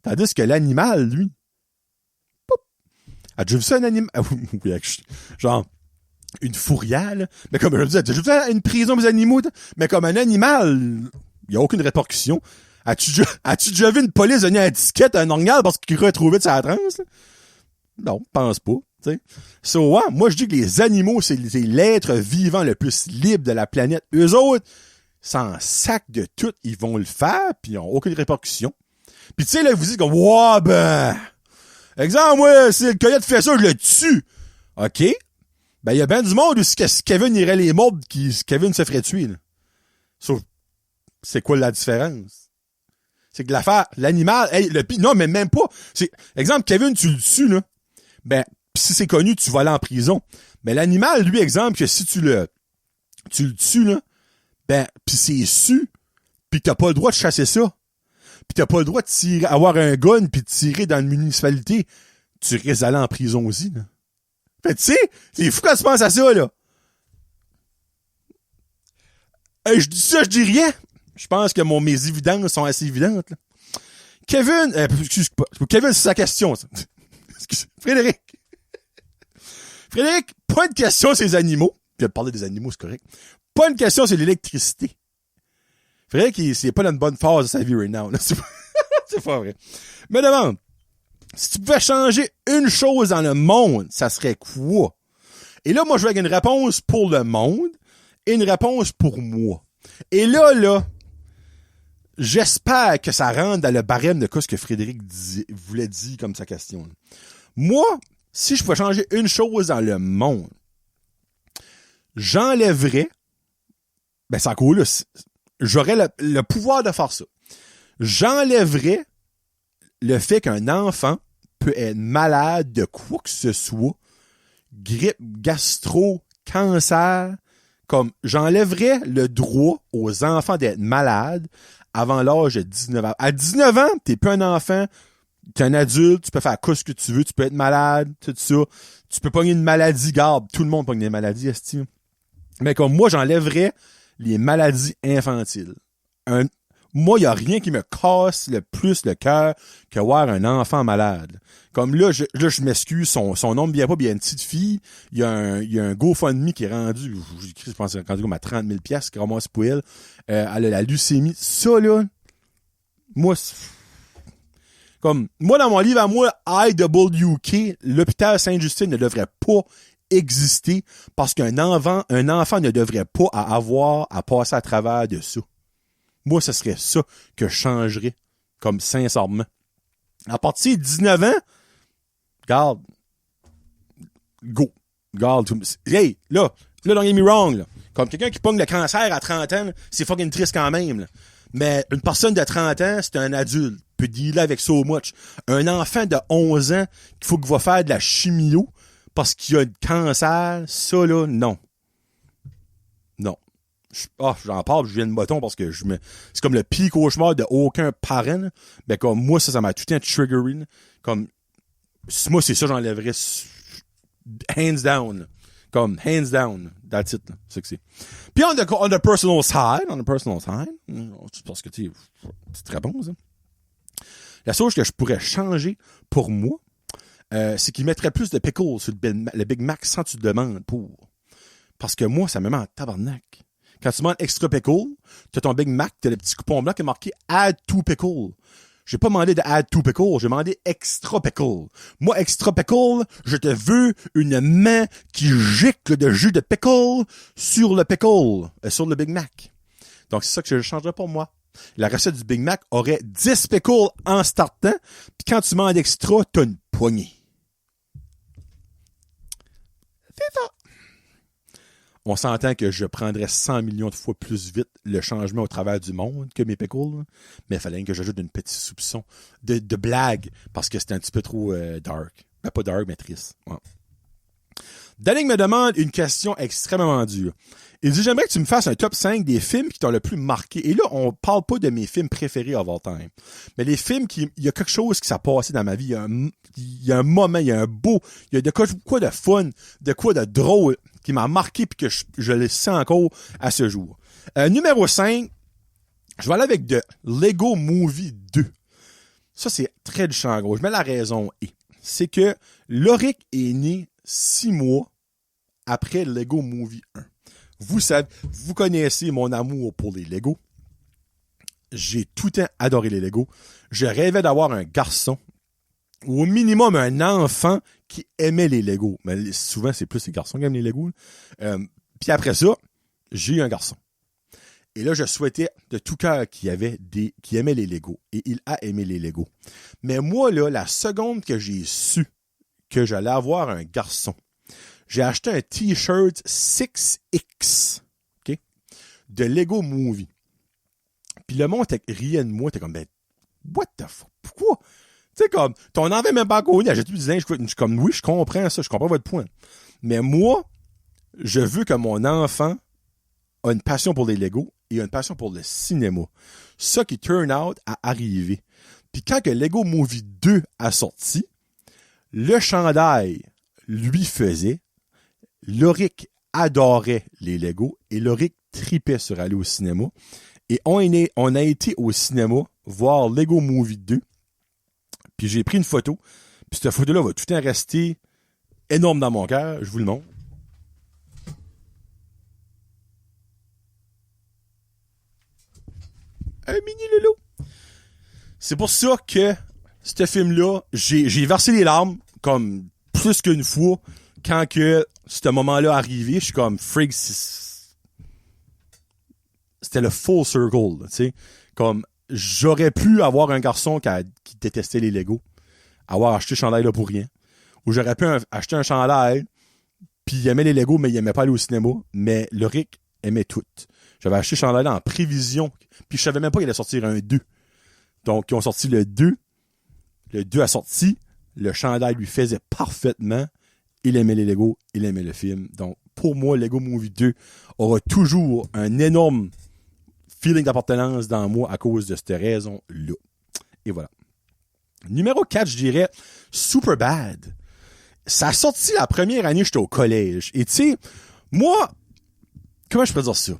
Tandis que l'animal, lui, poup, as-tu vu ça, un animal? Genre, une fourrière, là? Mais comme je disais, as-tu vu ça, une prison des animaux? Mais comme un animal, il n'y a aucune répercussion. As-tu déjà vu une police donner un disquette à un orignal parce qu'il aurait trouvé de sa transe? Là? Non, pense pas. T'sais. So, ouais, moi, je dis que les animaux, c'est l'être vivant le plus libre de la planète. Eux autres, sans sac de tout, ils vont le faire, puis ils n'ont aucune répercussion. Puis tu sais, là, vous dites comme, ouais, ben, exemple, moi, si le coyote fait ça, je le tue. OK? Ben, il y a bien du monde où si Kevin irait les mordre, Kevin se ferait tuer, là. So, c'est quoi la différence? C'est que l'affaire, l'animal, hey, non, mais même pas. C'est, exemple, Kevin, tu le tues, là. Ben, pis si c'est connu, tu vas aller en prison. Mais l'animal, lui, exemple, que si tu le tues, là, ben, pis c'est su, pis t'as pas le droit de chasser ça. Pis t'as pas le droit de tirer, avoir un gun pis de tirer dans une municipalité. Tu risques d'aller en prison aussi, là. Fait tu sais, c'est fou quand tu penses à ça, là. Je dis ça, je dis rien. Je pense que mes évidences sont assez évidentes, là. Kevin, Kevin, c'est sa question, ça. Frédéric, pas une question, c'est les animaux. Puis de parler des animaux, c'est correct. Pas une question, c'est l'électricité. Frédéric, c'est pas dans une bonne phase de sa vie right now. Là. C'est pas vrai. Me demande, si tu pouvais changer une chose dans le monde, ça serait quoi? Et là, moi, je veux une réponse pour le monde et une réponse pour moi. Et là, j'espère que ça rentre dans le barème de ce que Frédéric voulait dire comme sa question. Là. Moi, si je pouvais changer une chose dans le monde, j'enlèverais, ben c'est encore là, j'aurais le pouvoir de faire ça. J'enlèverais le fait qu'un enfant peut être malade de quoi que ce soit, grippe, gastro, cancer, comme j'enlèverais le droit aux enfants d'être malades avant l'âge de 19 ans. À 19 ans, t'es plus un enfant, t'es un adulte, tu peux faire ce que tu veux, tu peux être malade, tout ça. Tu peux pogner une maladie, garde, tout le monde pogne des maladies, estime. Mais comme moi, j'enlèverais les maladies infantiles. Moi, il n'y a rien qui me casse le plus le cœur que voir un enfant malade. Comme là, je m'excuse, son nom ne vient pas, bien une petite fille. Il y a un GoFundMe qui est rendu, je pense qu'il est rendu comme à 30 000 $, qui ramasse pour elle. Elle a la leucémie. Ça, là, moi, comme, moi, dans mon livre à moi, IWK, l'hôpital Sainte-Justine ne devrait pas exister parce qu'un enfant ne devrait pas avoir à passer à travers de ça. Moi, ce serait ça que je changerais, comme sincèrement. À partir de 19 ans, garde, go. Garde, hey, là, don't get me wrong, là. Comme quelqu'un qui pogne le cancer à 30 ans, c'est fucking triste quand même, là. Mais une personne de 30 ans, c'est un adulte, peut dealer avec so much. Un enfant de 11 ans, qu'il faut qu'il va faire de la chimio parce qu'il a un cancer, ça, là, non. Non. J'en parle, je viens de bâton parce que c'est comme le pire cauchemar de aucun parent. Là. Ben, comme moi, ça m'a tout le temps triggeré. Là. Comme, moi, c'est ça, j'enlèverais hands down. Là. Comme, hands down. That's it. Là. C'est que c'est. Puis, on the personal side, parce que, tu sais, c'est très bon, ça. La chose que je pourrais changer pour moi, c'est qu'il mettrait plus de pickles sur le Big Mac sans que tu te demandes pour. Parce que moi, ça me met en tabarnak. Quand tu demandes extra pickle, t'as ton Big Mac, t'as le petit coupon blanc qui est marqué add 2 pickle. J'ai pas demandé de add 2 pickle, j'ai demandé extra pickle. Moi, extra pickle, je te veux une main qui gicle de jus de pickle sur le pickle, sur le Big Mac. Donc, c'est ça que je changerais pour moi. La recette du Big Mac aurait 10 pickles en startant, puis quand tu demandes extra, t'as une poignée. C'est ça. On s'entend que je prendrais 100 millions de fois plus vite le changement au travers du monde que mes pickles, mais il fallait que j'ajoute une petite soupçon de blague, parce que c'était un petit peu trop dark. Ben, pas dark, mais triste. Ouais. Danny me demande une question extrêmement dure. Il dit, j'aimerais que tu me fasses un top 5 des films qui t'ont le plus marqué. Et là, on parle pas de mes films préférés of all time. Mais les films il y a quelque chose qui s'est passé dans ma vie. Il y a un moment, il y a un beau, il y a de quoi de fun, de quoi de drôle qui m'a marqué puis que je le sens encore à ce jour. Numéro 5, je vais aller avec de Lego Movie 2. Ça, c'est très du champ gros. Je mets la raison et. C'est que Loric est né 6 mois après Lego Movie 1. Vous savez, vous connaissez mon amour pour les Lego. J'ai tout le temps adoré les Lego. Je rêvais d'avoir un garçon, ou au minimum un enfant qui aimait les Lego. Mais souvent, c'est plus les garçons qui aiment les Lego. Puis après ça, j'ai eu un garçon. Et là, je souhaitais de tout cœur qui aimait les Legos. Et il a aimé les Legos. Mais moi, là, la seconde que j'ai su que j'allais avoir un garçon, j'ai acheté un T-shirt 6X, OK, de Lego Movie. Puis le monde riait de moi, t'es comme, ben, what the fuck, pourquoi? Tu sais, comme, ton enfant même pas connu, j'ai tout dit, je suis comme, oui, je comprends ça, je comprends votre point. Mais moi, je veux que mon enfant a une passion pour les Legos et une passion pour le cinéma. Ça qui turn out à arriver. Puis quand que Lego Movie 2 a sorti, le chandail lui faisait. Loric adorait les Legos et Loric tripait sur aller au cinéma. Et on a été au cinéma voir Lego Movie 2. Puis j'ai pris une photo. Puis cette photo-là va tout le temps rester énorme dans mon cœur. Je vous le montre. Un mini Lolo. C'est pour ça que ce film-là, j'ai versé les larmes comme plus qu'une fois quand que ce moment-là arrivé. Je suis comme frig. C'était le full circle, tu sais. Comme j'aurais pu avoir un garçon qui détestait les Legos, avoir acheté ce chandail-là pour rien. Ou j'aurais pu acheter un chandail, puis il aimait les Legos, mais il aimait pas aller au cinéma. Mais Loric aimait tout. J'avais acheté ce chandail-là en prévision. Puis je savais même pas qu'il allait sortir un 2. Donc, ils ont sorti le 2. Le 2 a sorti. Le chandail lui faisait parfaitement. Il aimait les Legos. Il aimait le film. Donc, pour moi, Lego Movie 2 aura toujours un énorme feeling d'appartenance dans moi à cause de cette raison-là. Et voilà. Numéro 4, je dirais Superbad. Ça a sorti la première année, j'étais au collège. Et tu sais, moi, comment je peux dire ça?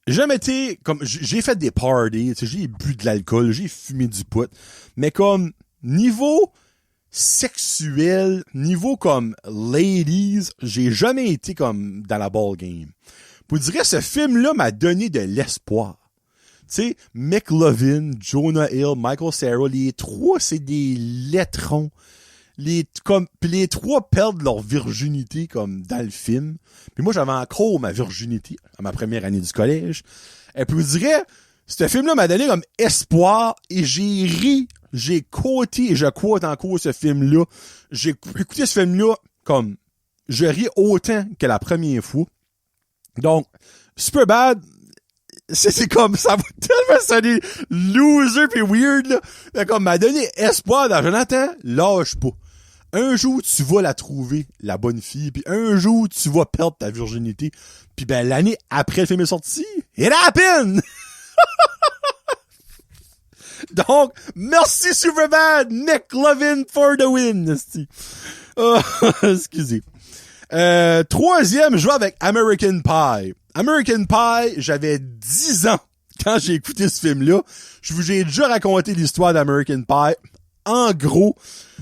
J'ai jamais été, comme, j'ai fait des parties, j'ai bu de l'alcool, j'ai fumé du pot, mais comme, niveau sexuel, niveau comme ladies, j'ai jamais été comme dans la ball game. Vous direz, ce film-là m'a donné de l'espoir. Tu sais, McLovin, Jonah Hill, Michael Cera, les trois, c'est des laitrons. Les trois perdent leur virginité comme dans le film. Puis moi, j'avais encore ma virginité à ma première année du collège. Et puis vous direz, ce film-là m'a donné comme espoir et j'ai ri, j'ai quoté et je quote encore ce film-là. J'ai écouté ce film-là comme je ris autant que la première fois. Donc, Superbad, c'est comme ça va tellement sonner loser pis weird là. Mais comme m'a donné espoir dans Jonathan, lâche pas. Un jour, tu vas la trouver, la bonne fille, puis un jour, tu vas perdre ta virginité. Puis ben, l'année après le film est sorti, it happened! Donc, merci Superbad, McLovin for the win! Excusez. Troisième, je vais avec American Pie. American Pie, j'avais 10 ans quand j'ai écouté ce film-là. Je vous ai déjà raconté l'histoire d'American Pie. En gros,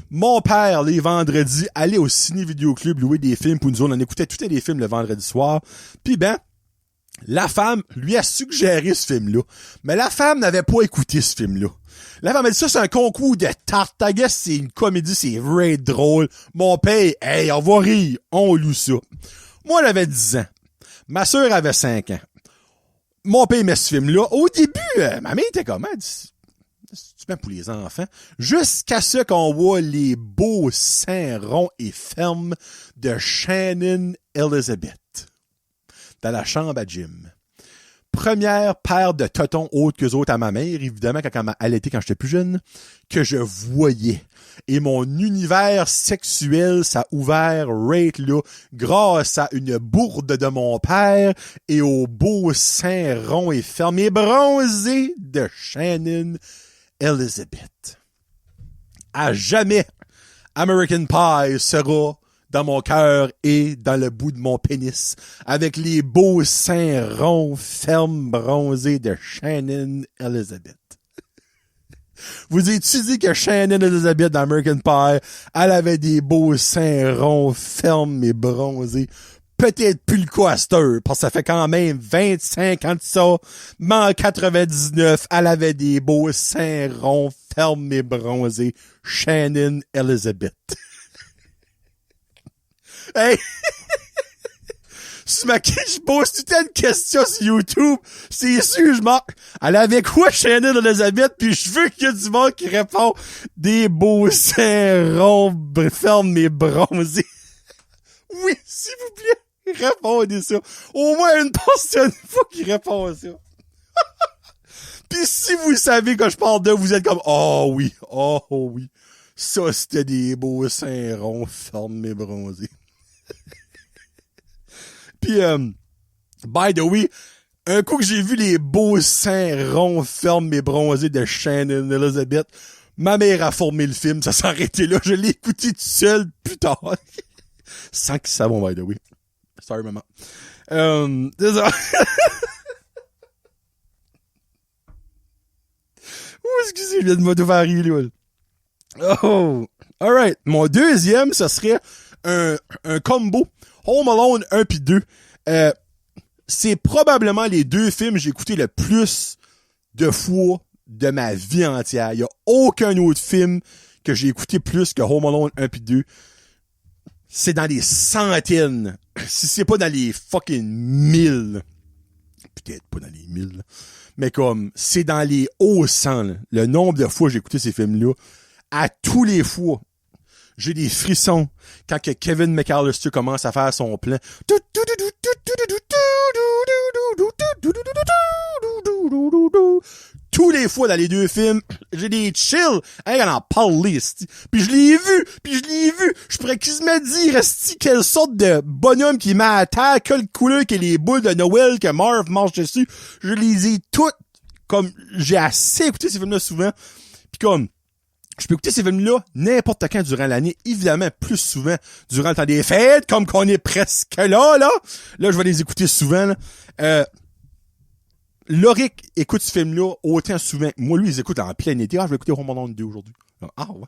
mon père, les vendredis, allait au ciné-vidéo-club louer des films pour nous. On écoutait tous les films le vendredi soir. Puis ben, la femme lui a suggéré ce film-là. Mais la femme n'avait pas écouté ce film-là. La femme a dit ça, c'est un concours de tarte. I guess c'est une comédie, c'est vrai drôle. Mon père, hey, on va rire, on loue ça. Moi, j'avais 10 ans. Ma sœur avait 5 ans. Mon père aimait ce film-là. Au début, ma mère était comme, elle dit, c'est bien pour les enfants. Jusqu'à ce qu'on voit les beaux seins ronds et fermes de Shannon Elizabeth dans la chambre à Jim. Première paire de totons autres qu'eux autres à ma mère, évidemment, quand elle m'a allaité quand j'étais plus jeune, que je voyais. Et mon univers sexuel s'est ouvert right là, grâce à une bourde de mon père et aux beaux seins ronds et fermés bronzés de Shannon Elizabeth. À jamais, American Pie sera dans mon cœur et dans le bout de mon pénis, avec les beaux seins ronds, fermes, bronzés de Shannon Elizabeth. Vous avez-tu dit que Shannon Elizabeth dans American Pie, elle avait des beaux seins ronds, fermes et bronzés? Peut-être plus le cas à cette heure, parce que ça fait quand même 25 ans de ça, mais en 99, elle avait des beaux seins ronds, fermes et bronzés. Shannon Elizabeth. Hey! Sur ma je pose tout une question sur YouTube. C'est sûr, je marque. Elle avait quoi, Shannon Elizabeth? Puis je veux qu'il y ait du monde qui répond des beaux seins ronds, fermes et bronzés. Oui, s'il vous plaît, répondez ça. Au moins une personne, il faut qu'il réponde à ça. Puis si vous savez que je parle de, vous êtes comme, oh oui. Ça, c'était des beaux seins ronds, fermes et bronzés. Puis, by the way, un coup que j'ai vu les beaux seins ronds, fermes et bronzés de Shannon Elizabeth, ma mère a formé le film, ça s'est arrêté là. Je l'ai écouté tout seul plus tard. Sans qu'ils savent, by the way. Sorry, maman. C'est ça. Excusez, je viens de me faire rire, là. Oh! Alright. Mon deuxième, ce serait un combo. Home Alone 1 puis 2. C'est probablement les deux films que j'ai écouté le plus de fois de ma vie entière. Il y a aucun autre film que j'ai écouté plus que Home Alone 1 puis 2. C'est dans les centaines. Si c'est pas dans les fucking 1000. Peut-être pas dans les 1000. Mais comme, c'est dans les hauts 100. Là. Le nombre de fois que j'ai écouté ces films-là. À tous les fois. J'ai des frissons quand que Kevin McAllister commence à faire son plan. Tous les fois dans les deux films, j'ai des chills. Hey, on en parle, puis je l'ai vu. Je pourrais quasiment dire, esti, quelle sorte de bonhomme qui met à terre, quelle couleur que les boules de Noël que Marv marche dessus. Je les ai toutes, comme, j'ai assez écouté ces films-là souvent. Puis comme, je peux écouter ces films-là n'importe quand durant l'année, évidemment plus souvent durant le temps des fêtes, comme qu'on est presque là. Là, je vais les écouter souvent. Loric écoute ce film-là autant souvent. Moi, lui, il écoute en plein été. Ah, je vais écouter Home Alone 2 aujourd'hui. Ah, ouais.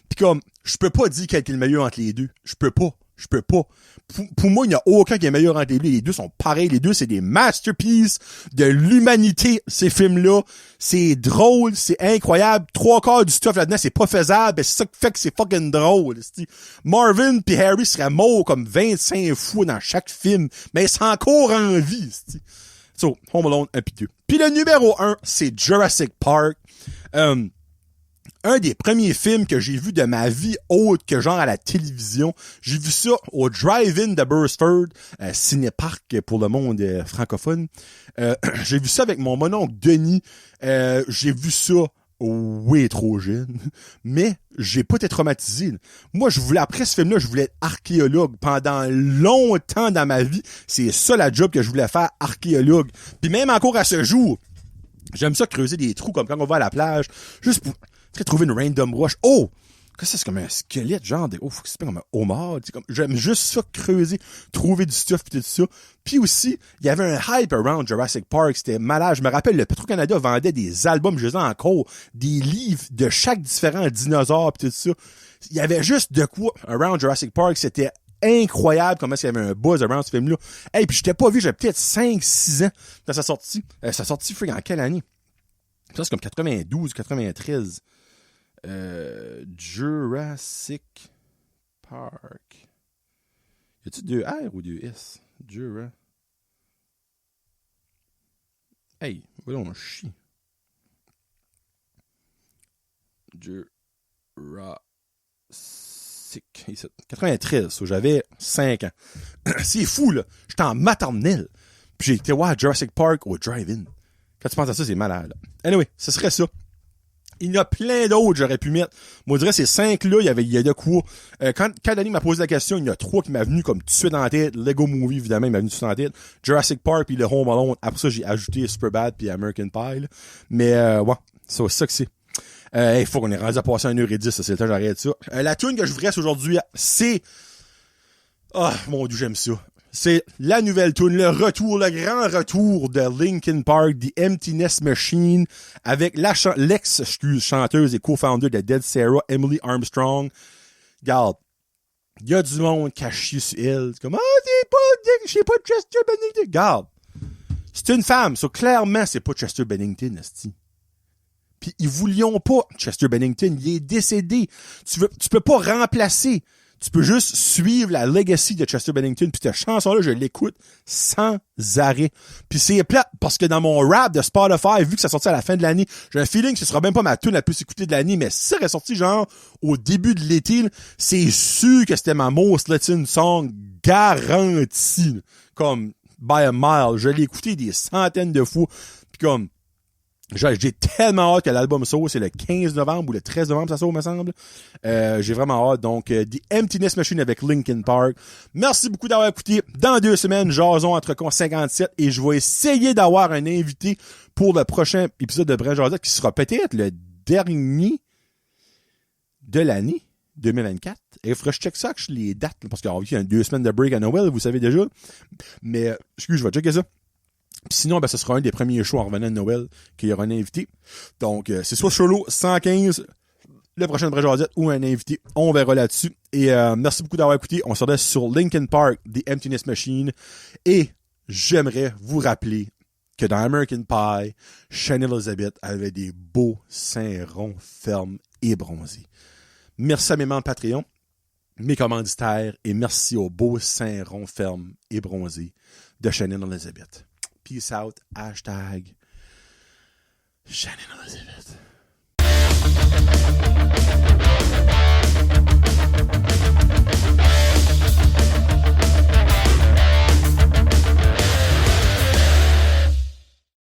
Puis comme, je peux pas dire quel est le meilleur entre les deux. Je peux pas. Pour moi, il n'y a aucun qui est meilleur entre les deux. Les deux sont pareils. Les deux, c'est des masterpieces de l'humanité, ces films-là. C'est drôle, c'est incroyable. 3/4 du stuff là-dedans, c'est pas faisable. C'est ça qui fait que c'est fucking drôle. Marvin pis Harry seraient morts comme 25 fois dans chaque film. Mais ils sont encore en vie. So, Home Alone 1 puis 2. Puis le numéro 1, c'est Jurassic Park. Un des premiers films que j'ai vu de ma vie autre que genre à la télévision. J'ai vu ça au Drive-In de Burstford, Cinéparc pour le monde francophone. J'ai vu ça avec mon mononcle Denis. J'ai vu ça way trop jeune, mais j'ai pas été traumatisé. Moi, après ce film-là, je voulais être archéologue pendant longtemps dans ma vie. C'est ça la job que je voulais faire, archéologue. Puis même encore à ce jour, j'aime ça creuser des trous comme quand on va à la plage, juste pour trouver une random roche. Oh! Qu'est-ce que c'est comme un squelette, genre de, c'est pas comme un homard, j'aime juste ça creuser, trouver du stuff pis tout ça. Puis aussi, il y avait un hype around Jurassic Park, c'était malade. Je me rappelle, le Petro-Canada vendait des albums, je les ai encore, des livres de chaque différent dinosaure pis tout ça. Il y avait juste de quoi around Jurassic Park, c'était incroyable comment il y avait un buzz around ce film-là. Hey, puis je t'ai pas vu, j'avais peut-être 5-6 ans quand ça sortit. Ça sortit, en quelle année? Ça, c'est comme 92, 93. Jurassic Park. Y a-tu 2 R ou 2 S? Hey, voilà, on chie. Jurassic. 93, so j'avais 5 ans. C'est fou, là. J'étais en maternelle. Puis j'ai été voir Jurassic Park au Drive-In. Quand tu penses à ça, c'est malade. Anyway, ce serait ça. Il y en a plein d'autres j'aurais pu mettre. Moi, je dirais ces 5-là, il y a de quoi. Quand Danny m'a posé la question, il y en a 3 qui m'ont venu comme tout de suite dans la tête. Lego Movie, évidemment, il m'a venu tout de suite dans la tête. Jurassic Park puis le Home Alone. Après ça, j'ai ajouté Superbad puis American Pie. Là. Mais ouais, c'est ça que c'est. Il faut qu'on ait rendu à passer 1h10, ça, c'est le temps, j'arrête ça. La tune que je vous reste aujourd'hui, c'est Ah, mon Dieu, j'aime ça. C'est la nouvelle tune, le grand retour de Linkin Park, The Emptiness Machine, avec l'ex-chanteuse et co-founder de Dead Sarah, Emily Armstrong. Regarde, il y a du monde qui a chié sur elle. C'est comme, je sais pas Chester Bennington. Regarde, c'est une femme, ça, clairement, c'est pas Chester Bennington, esti. Puis ils voulions pas Chester Bennington, il est décédé. Tu peux pas remplacer. Tu peux juste suivre la legacy de Chester Bennington, puis cette chanson-là, je l'écoute sans arrêt. Puis c'est plate, parce que dans mon rap de Spotify, vu que ça sortit à la fin de l'année, j'ai un feeling que ce sera même pas ma tune la plus écoutée de l'année, mais si ça serait sorti genre au début de l'été, c'est sûr que c'était ma most listened song garantie. Comme by a mile. Je l'ai écouté des centaines de fois. Puis comme j'ai tellement hâte que l'album sorte, c'est le 15 novembre ou le 13 novembre, ça sort, me semble. J'ai vraiment hâte. Donc, The Emptiness Machine avec Linkin Park. Merci beaucoup d'avoir écouté. Dans 2 semaines, jason entre con 57 et je vais essayer d'avoir un invité pour le prochain épisode de Brun Josette qui sera peut-être le dernier de l'année 2024. Et il faudrait que je check ça, que je les dates, parce qu'il y a 2 semaines de break à Noël, vous savez déjà. Mais, je vais checker ça. Puis sinon, ce sera un des premiers shows en revenant de Noël qu'il y aura un invité. Donc, c'est soit solo 115, le prochain Brun Josette ou un invité. On verra là-dessus. Et merci beaucoup d'avoir écouté. On se retrouve sur Linkin Park, The Emptiness Machine. Et j'aimerais vous rappeler que dans American Pie, Shane Elizabeth avait des beaux seins ronds, fermes et bronzés. Merci à mes membres Patreon, mes commanditaires, et merci aux beaux seins ronds, fermes et bronzés de Shane Elizabeth. Peace out. #Shannon Elizabeth.